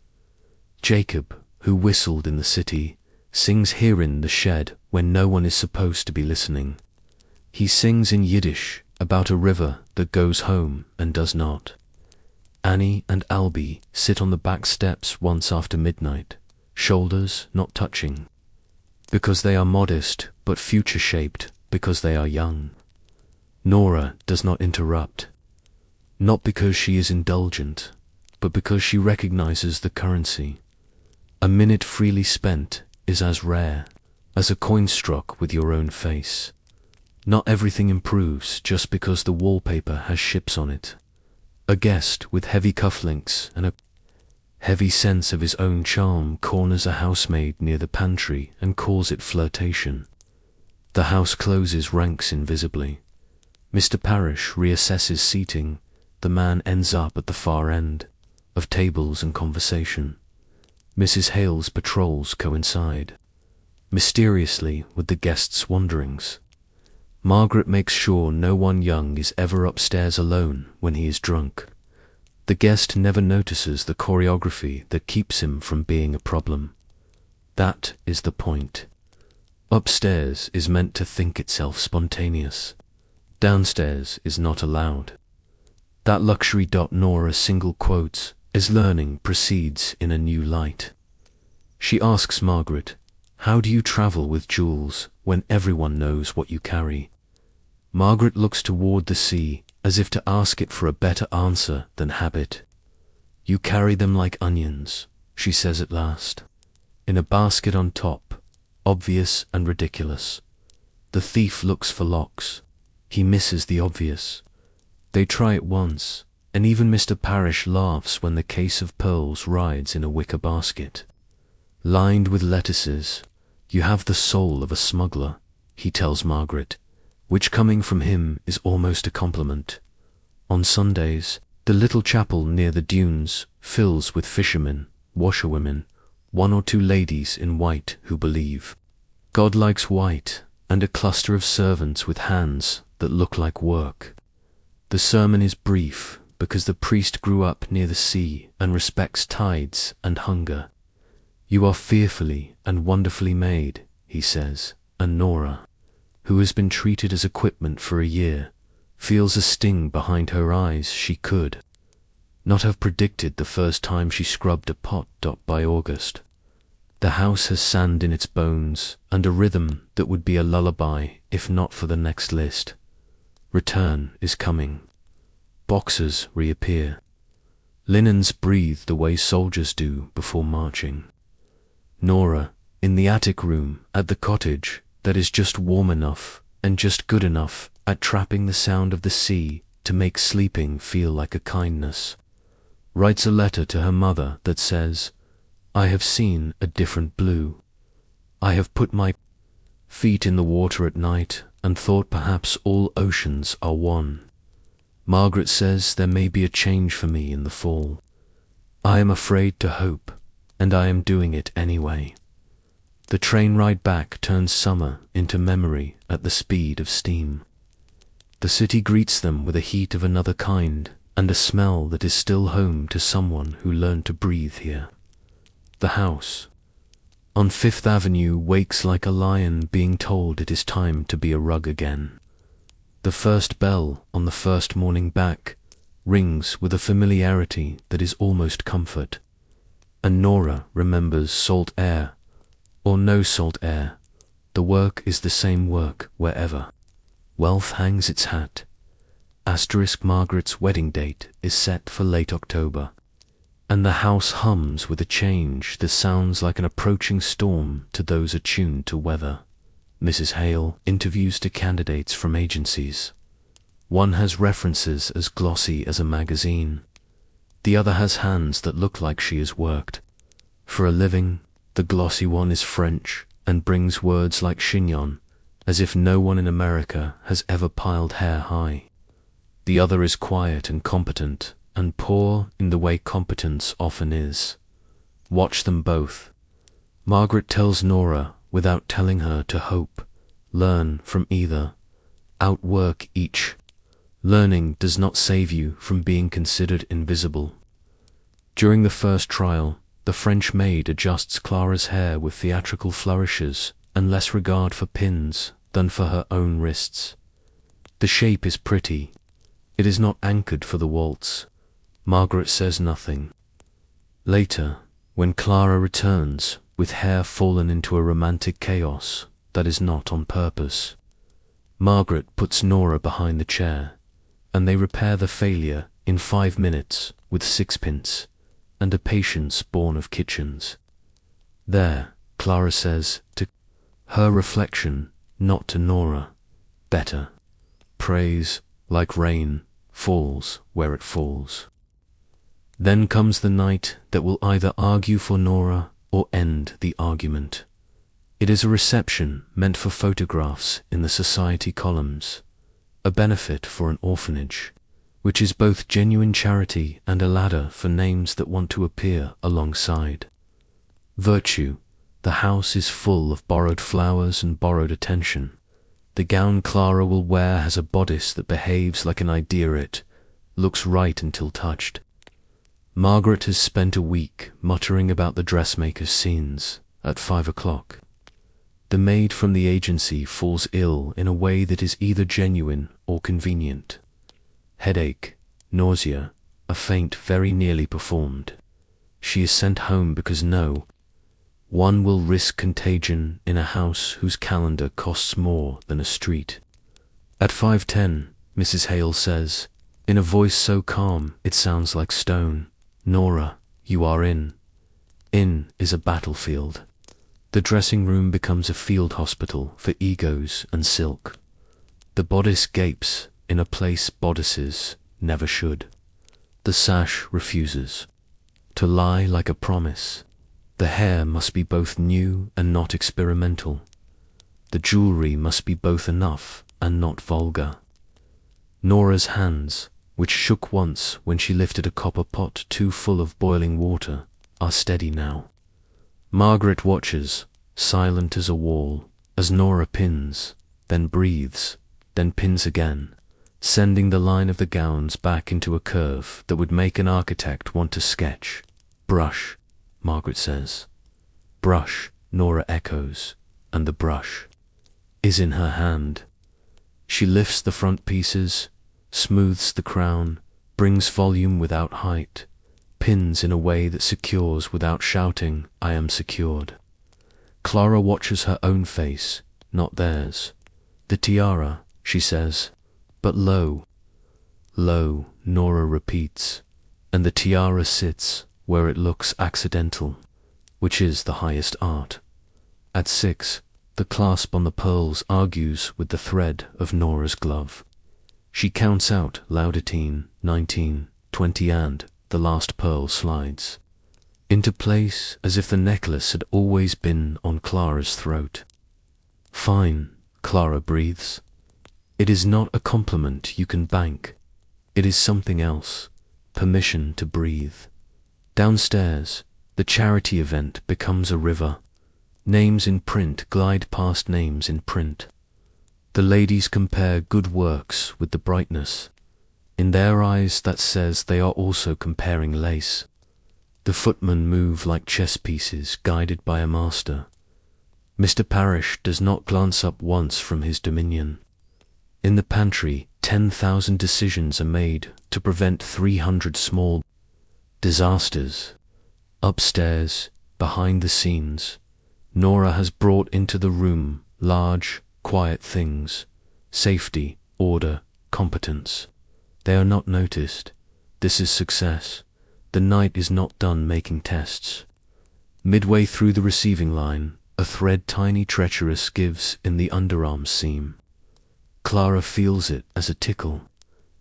Jacob, who whistled in the city, sings here in the shed when no one is supposed to be listening. He sings in Yiddish about a river that goes home and does not. Annie and Albie sit on the back steps once after midnight, shoulders not touching, because they are modest but future-shaped because they are young. Nora does not interrupt, not because she is indulgent, but because she recognizes the currency. A minute freely spent is as rare as a coin struck with your own face. Not everything improves just because the wallpaper has ships on it. A guest with heavy cufflinks and a heavy sense of his own charm corners a housemaid near the pantry and calls it flirtation. The house closes ranks invisibly. Mr. Parrish reassesses seating. The man ends up at the far end of tables and conversation. Mrs. Hale's patrols coincide, mysteriously, with the guests' wanderings. Margaret makes sure no one young is ever upstairs alone when he is drunk. The guest never notices the choreography that keeps him from being a problem. That is the point. Upstairs is meant to think itself spontaneous. Downstairs is not allowed. That luxury. Nora single quotes as learning proceeds in a new light. She asks Margaret, "How do you travel with jewels when everyone knows what you carry?" Margaret looks toward the sea as if to ask it for a better answer than habit. "You carry them like onions," she says at last, "in a basket on top, obvious and ridiculous. The thief looks for locks. He misses the obvious. They try it once, and even Mr. Parrish laughs when the case of pearls rides in a wicker basket. Lined with lettuces, you have the soul of a smuggler," he tells Margaret, which coming from him is almost a compliment. On Sundays, the little chapel near the dunes fills with fishermen, washerwomen, one or two ladies in white who believe. God likes white, and a cluster of servants with hands that look like work. The sermon is brief because the priest grew up near the sea and respects tides and hunger. "You are fearfully and wonderfully made," he says, and Nora, who has been treated as equipment for a year, feels a sting behind her eyes she could not have predicted the first time she scrubbed a pot. By August, the house has sand in its bones and a rhythm that would be a lullaby if not for the next list. Return is coming. Boxes reappear. Linens breathe the way soldiers do before marching. Nora, in the attic room at the cottage that is just warm enough and just good enough at trapping the sound of the sea to make sleeping feel like a kindness, writes a letter to her mother that says, "I have seen a different blue. I have put my feet in the water at night and thought perhaps all oceans are one. Margaret says there may be a change for me in the fall. I am afraid to hope, and I am doing it anyway." The train ride back turns summer into memory at the speed of steam. The city greets them with a heat of another kind and a smell that is still home to someone who learned to breathe here. The house on Fifth Avenue wakes like a lion being told it is time to be a rug again. The first bell on the first morning back rings with a familiarity that is almost comfort, and Nora remembers salt air or no salt air. The work is the same work wherever. Wealth hangs its hat. Margaret's wedding date is set for late October, and the house hums with a change that sounds like an approaching storm to those attuned to weather. Mrs. Hale interviews two candidates from agencies. One has references as glossy as a magazine. The other has hands that look like she has worked. For a living, the glossy one is French and brings words like chignon, as if no one in America has ever piled hair high. The other is quiet and competent, and poor in the way competence often is. Watch them both. Margaret tells Nora without telling her to hope. Learn from either. Outwork each. Learning does not save you from being considered invisible. During the first trial, the French maid adjusts Clara's hair with theatrical flourishes and less regard for pins than for her own wrists. The shape is pretty. It is not anchored for the waltz. Margaret says nothing. Later, when Clara returns, with hair fallen into a romantic chaos that is not on purpose, Margaret puts Nora behind the chair, and they repair the failure in 5 minutes with sixpence and a patience born of kitchens. There, Clara says, to her reflection, not to Nora, better. Praise, like rain, falls where it falls. Then comes the night that will either argue for Nora or end the argument. It is a reception meant for photographs in the society columns, a benefit for an orphanage, which is both genuine charity and a ladder for names that want to appear alongside. Virtue, the house is full of borrowed flowers and borrowed attention. The gown Clara will wear has a bodice that behaves like an idearite, looks right until touched. Margaret has spent a week muttering about the dressmaker's scenes at 5 o'clock. The maid from the agency falls ill in a way that is either genuine or convenient. Headache, nausea, a feint very nearly performed. She is sent home because no one will risk contagion in a house whose calendar costs more than a street. At 5:10, Mrs. Hale says, in a voice so calm it sounds like stone, "Nora, you are in." In is a battlefield. The dressing room becomes a field hospital for egos and silk. The bodice gapes in a place bodices never should. The sash refuses to lie like a promise. The hair must be both new and not experimental. The jewelry must be both enough and not vulgar. Nora's hands, which shook once when she lifted a copper pot too full of boiling water, are steady now. Margaret watches, silent as a wall, as Nora pins, then breathes, then pins again, sending the line of the gowns back into a curve that would make an architect want to sketch. "Brush," Margaret says. "Brush," Nora echoes, and the brush is in her hand. She lifts the front pieces, smooths the crown, brings volume without height, pins in a way that secures without shouting, "I am secured." Clara watches her own face, not theirs. "The tiara," she says, but low, low, Nora repeats, and the tiara sits where it looks accidental, which is the highest art. At 6, the clasp on the pearls argues with the thread of Nora's glove. She counts out loud 18, 19, 20 and the last pearl slides into place as if the necklace had always been on Clara's throat. "Fine," Clara breathes. It is not a compliment you can bank. It is something else, permission to breathe. Downstairs, the charity event becomes a river. Names in print glide past names in print. The ladies compare good works with the brightness. In their eyes that says they are also comparing lace. The footmen move like chess pieces guided by a master. Mr. Parrish does not glance up once from his dominion. In the pantry, 10,000 decisions are made to prevent 300 small disasters. Upstairs, behind the scenes, Nora has brought into the room large, quiet things: safety, order, competence. They are not noticed. This is success. The night is not done making tests. Midway through the receiving line, a thread tiny treacherous gives in the underarm seam. Clara feels it as a tickle.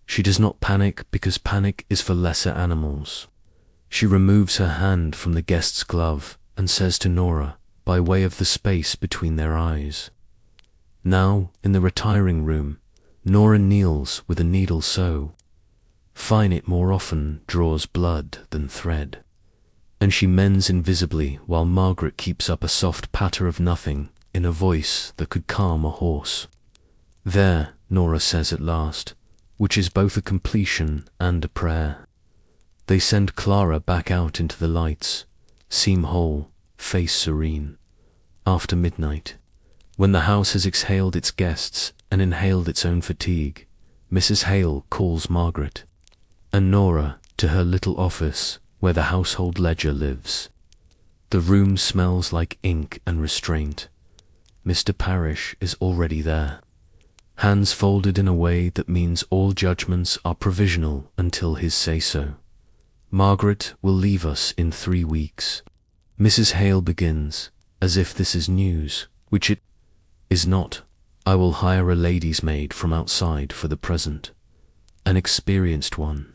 She does not panic because panic is for lesser animals. She removes her hand from the guest's glove and says to Nora, by way of the space between their eyes. Now, in the retiring room, Nora kneels with a needle so fine it more often draws blood than thread, and she mends invisibly while Margaret keeps up a soft patter of nothing in a voice that could calm a horse. "There," Nora says at last, which is both a completion and a prayer. They send Clara back out into the lights, seam whole, face serene. After midnight, when the house has exhaled its guests and inhaled its own fatigue, Mrs. Hale calls Margaret and Nora to her little office where the household ledger lives. The room smells like ink and restraint. Mr. Parrish is already there, hands folded in a way that means all judgments are provisional until his say-so. "Margaret will leave us in 3 weeks. Mrs. Hale begins, as if this is news, which it is not. "I will hire a lady's maid from outside for the present. An experienced one."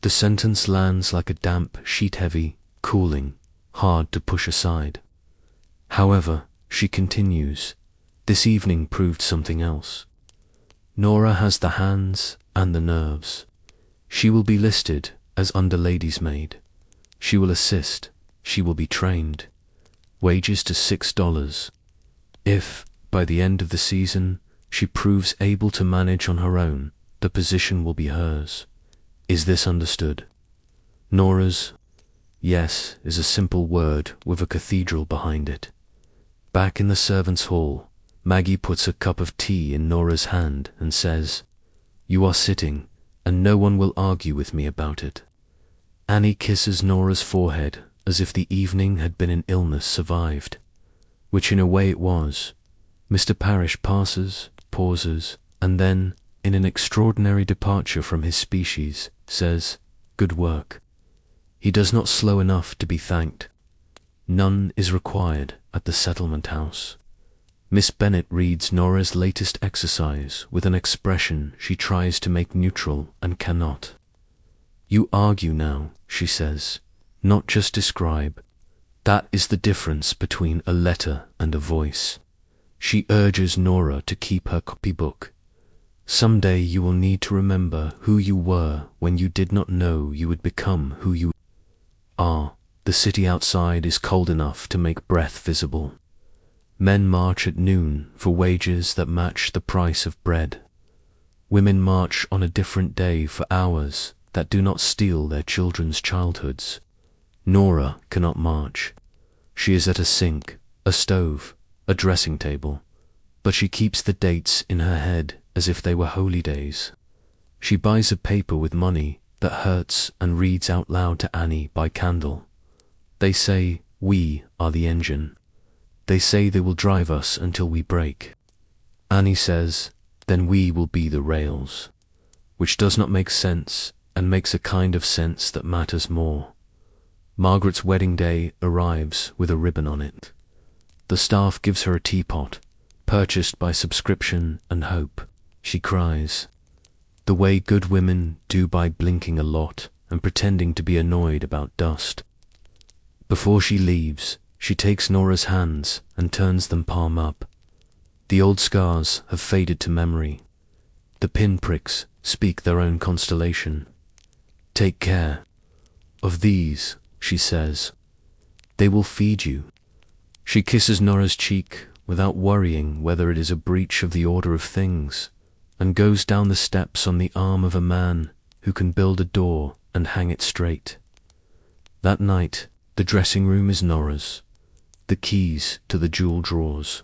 The sentence lands like a damp sheet, heavy, cooling, hard to push aside. However, she continues, this evening proved something else. Nora has the hands and the nerves. She will be listed as under lady's maid. She will assist. She will be trained. Wages to $6. If, by the end of the season, she proves able to manage on her own, the position will be hers. Is this understood? Nora's yes is a simple word with a cathedral behind it. Back in the servants' hall, Maggie puts a cup of tea in Nora's hand and says, "You are sitting, and no one will argue with me about it." Annie kisses Nora's forehead as if the evening had been an illness survived, which in a way it was. Mr. Parrish passes, pauses, and then, in an extraordinary departure from his species, says, "Good work." He does not slow enough to be thanked. None is required at the settlement house. Miss Bennet reads Nora's latest exercise with an expression she tries to make neutral and cannot. "You argue now," she says, "not just describe. That is the difference between a letter and a voice." She urges Nora to keep her copybook. "Someday you will need to remember who you were when you did not know you would become who you are. The city outside is cold enough to make breath visible. Men march at noon for wages that match the price of bread. Women march on a different day for hours that do not steal their children's childhoods. Nora cannot march. She is at a sink, a stove, a dressing table, but she keeps the dates in her head as if they were holy days. She buys a paper with money that hurts and reads out loud to Annie by candle. They say we are the engine. They say they will drive us until we break. Annie says, then we will be the rails, which does not make sense and makes a kind of sense that matters more. Margaret's wedding day arrives with a ribbon on it. The staff gives her a teapot, purchased by subscription and hope. She cries, the way good women do by blinking a lot and pretending to be annoyed about dust. Before she leaves, she takes Nora's hands and turns them palm up. The old scars have faded to memory. The pinpricks speak their own constellation. Take care of these, she says. They will feed you. She kisses Nora's cheek without worrying whether it is a breach of the order of things, and goes down the steps on the arm of a man who can build a door and hang it straight. That night, the dressing room is Nora's. The keys to the jewel drawers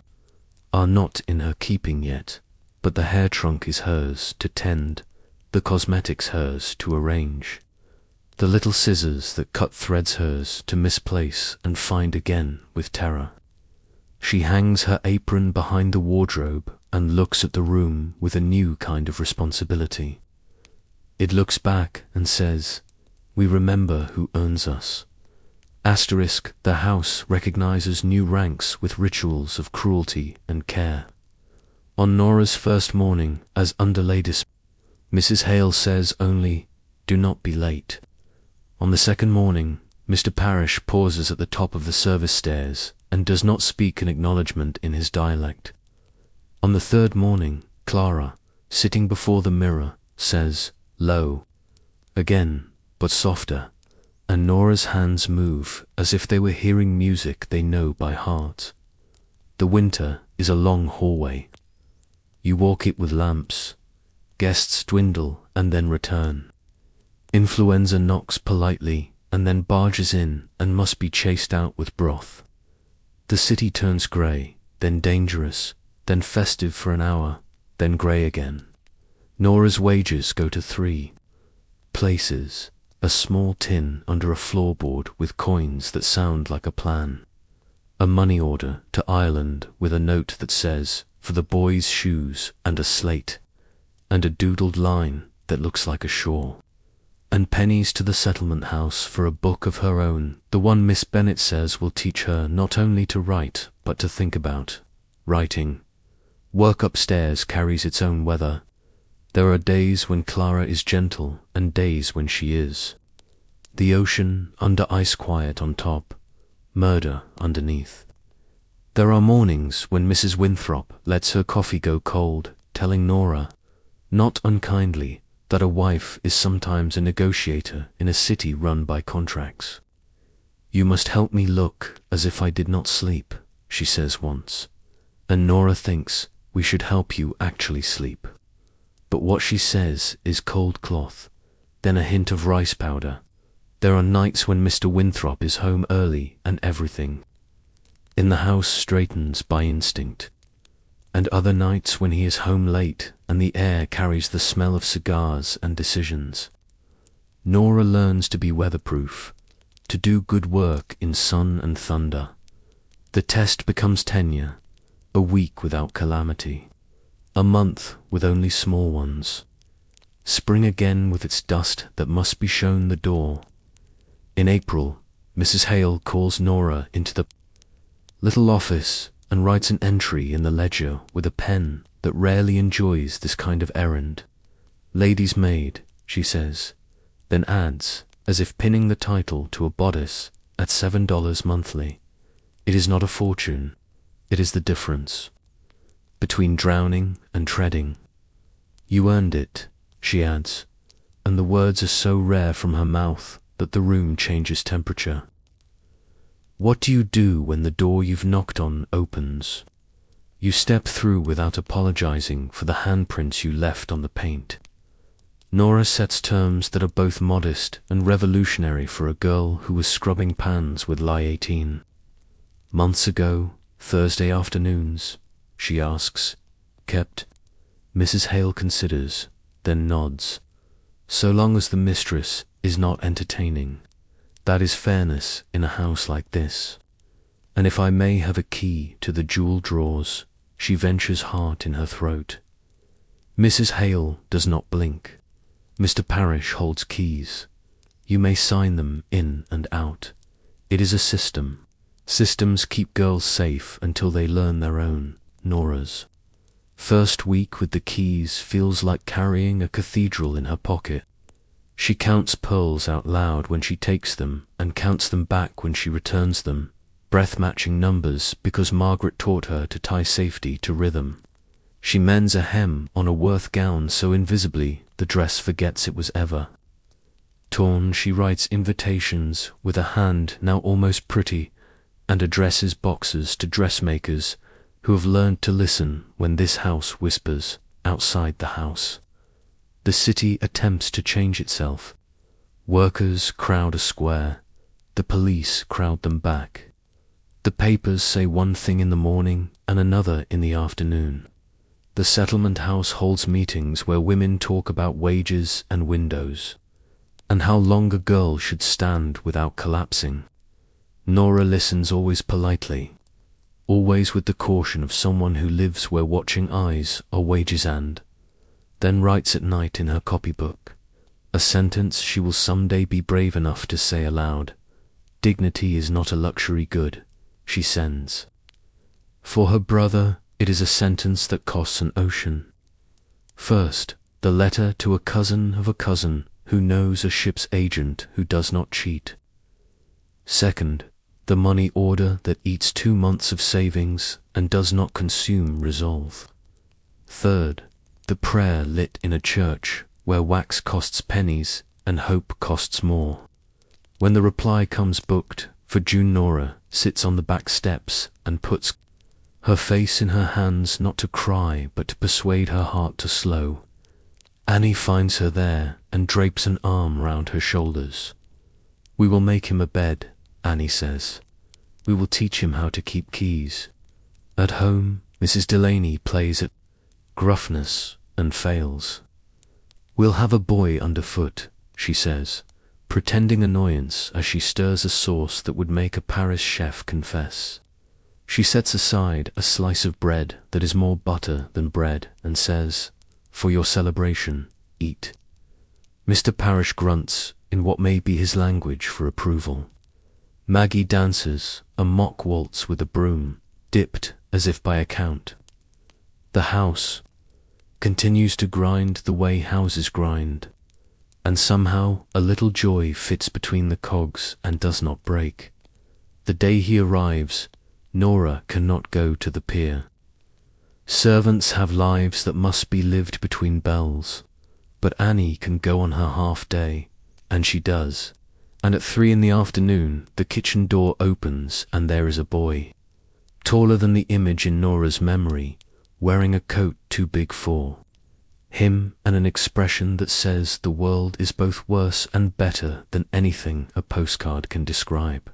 are not in her keeping yet, but the hair trunk is hers to tend, the cosmetics hers to arrange, the little scissors that cut threads hers to misplace and find again with terror. She hangs her apron behind the wardrobe and looks at the room with a new kind of responsibility. It looks back and says, we remember who owns us. Asterisk, the house recognizes new ranks with rituals of cruelty and care. On Nora's first morning as underladis, Mrs. Hale says only, do not be late. On the second morning, Mr. Parrish pauses at the top of the service stairs and does not speak an acknowledgement in his dialect. On the third morning, Clara, sitting before the mirror, says, low, again, but softer, and Nora's hands move as if they were hearing music they know by heart. The winter is a long hallway. You walk it with lamps. Guests dwindle and then return. Influenza knocks politely and then barges in and must be chased out with broth. The city turns grey, then dangerous, then festive for an hour, then grey again. Nora's wages go to 3 places. A small tin under a floorboard with coins that sound like a plan. A money order to Ireland with a note that says, for the boys' shoes and a slate, and a doodled line that looks like a shawl. And pennies to the settlement house for a book of her own, the one Miss Bennet says will teach her not only to write, but to think about writing. Work upstairs carries its own weather. There are days when Clara is gentle and days when she is. The ocean under ice quiet on top, murder underneath. There are mornings when Mrs. Winthrop lets her coffee go cold, telling Nora, not unkindly, that a wife is sometimes a negotiator in a city run by contracts. You must help me look as if I did not sleep, she says once, and Nora thinks we should help you actually sleep. But what she says is cold cloth, then a hint of rice powder. There are nights when Mr. Winthrop is home early and everything in the house straightens by instinct. And other nights when he is home late and the air carries the smell of cigars and decisions, Nora learns to be weatherproof, to do good work in sun and thunder. The test becomes tenure, a week without calamity, a month with only small ones. Spring again with its dust that must be shown the door. In April, Mrs. Hale calls Nora into the little office and writes an entry in the ledger with a pen that rarely enjoys this kind of errand. Lady's maid, she says, then adds, as if pinning the title to a bodice, at $7 monthly. It is not a fortune, it is the difference between drowning and treading. You earned it, she adds, and the words are so rare from her mouth that the room changes temperature. What do you do when the door you've knocked on opens? You step through without apologizing for the handprints you left on the paint. Nora sets terms that are both modest and revolutionary for a girl who was scrubbing pans with Lie 18. Months ago, Thursday afternoons, she asks, kept? Mrs. Hale considers, then nods. So long as the mistress is not entertaining. That is fairness in a house like this. And if I may have a key to the jewel drawers, she ventures heart in her throat. Mrs. Hale does not blink. Mr. Parrish holds keys. You may sign them in and out. It is a system. Systems keep girls safe until they learn their own, Nora's. First week with the keys feels like carrying a cathedral in her pocket. She counts pearls out loud when she takes them and counts them back when she returns them, breath-matching numbers because Margaret taught her to tie safety to rhythm. She mends a hem on a Worth gown so invisibly the dress forgets it was ever torn. She writes invitations with a hand now almost pretty and addresses boxes to dressmakers who have learned to listen when this house whispers outside the house. The city attempts to change itself. Workers crowd a square. The police crowd them back. The papers say one thing in the morning and another in the afternoon. The settlement house holds meetings where women talk about wages and windows, and how long a girl should stand without collapsing. Nora listens always politely, always with the caution of someone who lives where watching eyes are wages and, then writes at night in her copybook, a sentence she will someday be brave enough to say aloud. Dignity is not a luxury good, she sends. For her brother, it is a sentence that costs an ocean. First, the letter to a cousin of a cousin who knows a ship's agent who does not cheat. Second, the money order that eats 2 months of savings and does not consume resolve. Third, the prayer lit in a church where wax costs pennies and hope costs more. When the reply comes booked for June, Nora sits on the back steps and puts her face in her hands, not to cry but to persuade her heart to slow. Annie finds her there and drapes an arm round her shoulders. We will make him a bed, Annie says. We will teach him how to keep keys. At home, Mrs. Delaney plays at gruffness and fails. We'll have a boy underfoot, she says, pretending annoyance as she stirs a sauce that would make a Paris chef confess. She sets aside a slice of bread that is more butter than bread and says, for your celebration, eat. Mr. Parrish grunts in what may be his language for approval. Maggie dances a mock waltz with a broom, dipped as if by account. The house continues to grind the way houses grind, and somehow a little joy fits between the cogs and does not break. The day he arrives, Nora cannot go to the pier. Servants have lives that must be lived between bells, but Annie can go on her half day, and she does. And at 3 p.m, the kitchen door opens and there is a boy, taller than the image in Nora's memory, wearing a coat too big for him and an expression that says the world is both worse and better than anything a postcard can describe.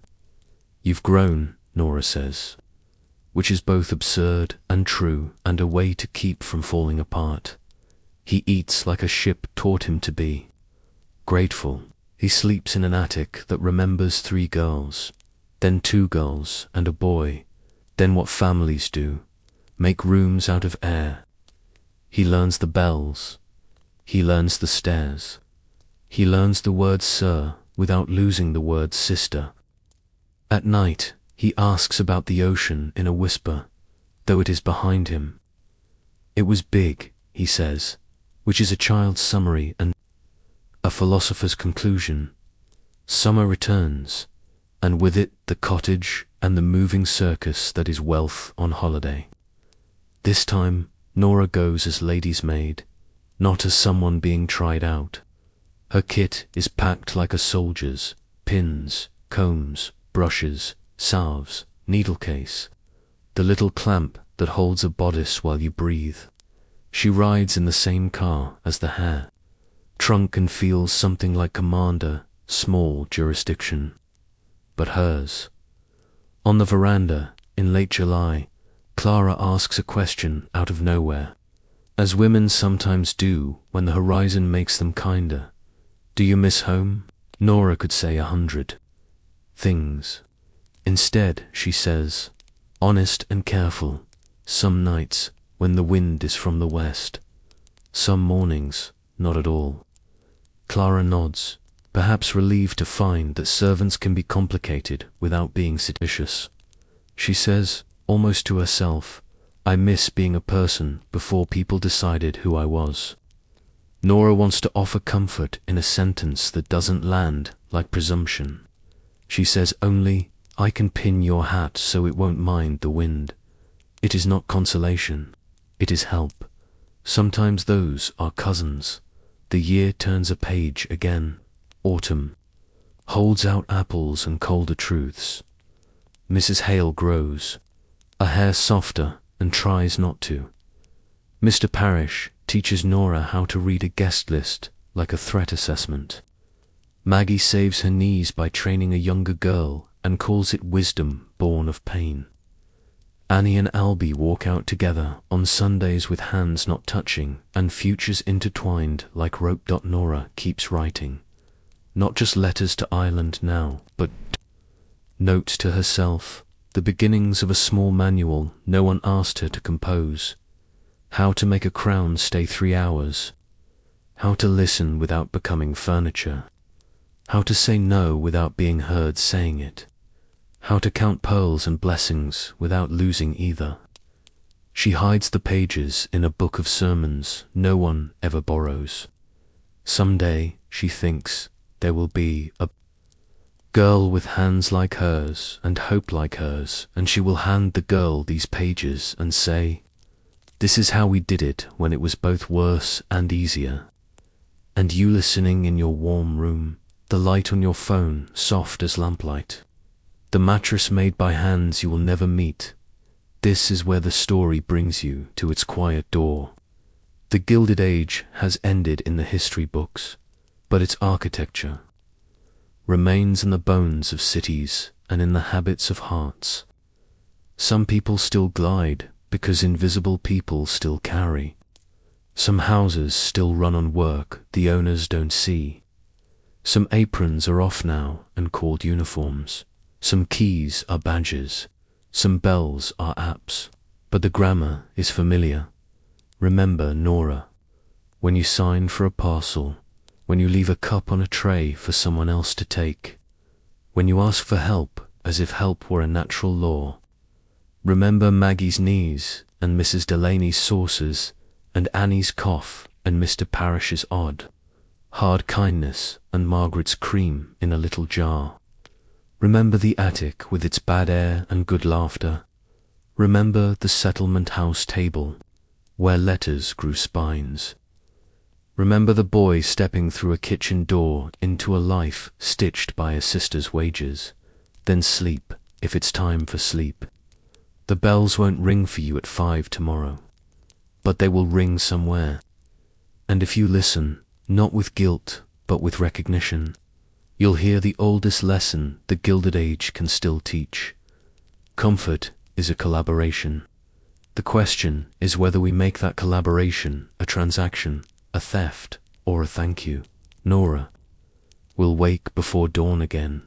You've grown, Nora says. which is both absurd and true and a way to keep from falling apart. He eats like a ship taught him to be. Grateful. He sleeps in an attic that remembers 3 girls, then 2 girls and a boy, then what families do, make rooms out of air. He learns the bells. He learns the stairs. He learns the word sir without losing the word sister. At night, he asks about the ocean in a whisper, though it is behind him. It was big, he says, which is a child's summary and a philosopher's conclusion. Summer returns, and with it the cottage and the moving circus that is wealth on holiday. This time, Nora goes as lady's maid, not as someone being tried out. Her kit is packed like a soldier's: pins, combs, brushes, salves, needle case, the little clamp that holds a bodice while you breathe. She rides in the same car as the hare, trunk, and feels something like commander, small jurisdiction, but hers. On the veranda, in late July, Clara asks a question out of nowhere, as women sometimes do when the horizon makes them kinder. Do you miss home? Nora could say 100 things. Instead, she says, honest and careful, some nights when the wind is from the west, some mornings not at all. Clara nods, perhaps relieved to find that servants can be complicated without being seditious. She says, almost to herself, I miss being a person before people decided who I was. Nora wants to offer comfort in a sentence that doesn't land like presumption. She says only, I can pin your hat so it won't mind the wind. It is not consolation, it is help. Sometimes those are cousins. The year turns a page again. Autumn holds out apples and colder truths. Mrs. Hale grows a hair softer and tries not to. Mr. Parrish teaches Nora how to read a guest list like a threat assessment. Maggie saves her knees by training a younger girl and calls it wisdom born of pain. Annie and Albie walk out together on Sundays with hands not touching and futures intertwined like rope. Nora keeps writing. Not just letters to Ireland now, but notes to herself, the beginnings of a small manual no one asked her to compose. How to make a crown stay 3 hours. How to listen without becoming furniture. How to say no without being heard saying it. How to count pearls and blessings without losing either. She hides the pages in a book of sermons no one ever borrows. Someday, she thinks, there will be a girl with hands like hers and hope like hers, and she will hand the girl these pages and say, this is how we did it when it was both worse and easier. And you listening in your warm room, the light on your phone soft as lamplight. The mattress made by hands you will never meet. This is where the story brings you to its quiet door. The Gilded Age has ended in the history books, but its architecture remains in the bones of cities and in the habits of hearts. Some people still glide because invisible people still carry. Some houses still run on work the owners don't see. Some aprons are off now and called uniforms. Some keys are badges, some bells are apps, but the grammar is familiar. Remember, Nora, when you sign for a parcel, when you leave a cup on a tray for someone else to take, when you ask for help as if help were a natural law. Remember Maggie's knees and Mrs. Delaney's saucers and Annie's cough and Mr. Parrish's odd, hard kindness and Margaret's cream in a little jar. Remember the attic with its bad air and good laughter. Remember the settlement house table, where letters grew spines. Remember the boy stepping through a kitchen door into a life stitched by a sister's wages. Then sleep, if it's time for sleep. The bells won't ring for you at 5 tomorrow, but they will ring somewhere. And if you listen, not with guilt, but with recognition, you'll hear the oldest lesson the Gilded Age can still teach. Comfort is a collaboration. The question is whether we make that collaboration a transaction, a theft, or a thank you. Nora will wake before dawn again.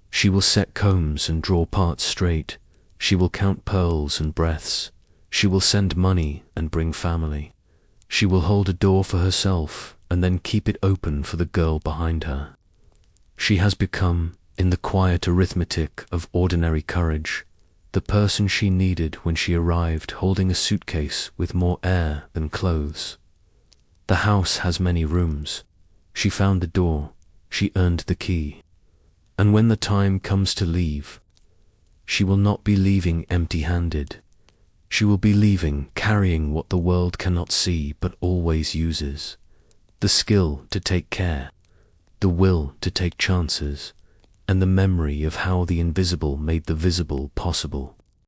She will set combs and draw parts straight. She will count pearls and breaths. She will send money and bring family. She will hold a door for herself and then keep it open for the girl behind her. She has become, in the quiet arithmetic of ordinary courage, the person she needed when she arrived holding a suitcase with more air than clothes. The house has many rooms. She found the door. She earned the key. And when the time comes to leave, she will not be leaving empty-handed. She will be leaving carrying what the world cannot see but always uses: the skill to take care, the will to take chances, and the memory of how the invisible made the visible possible.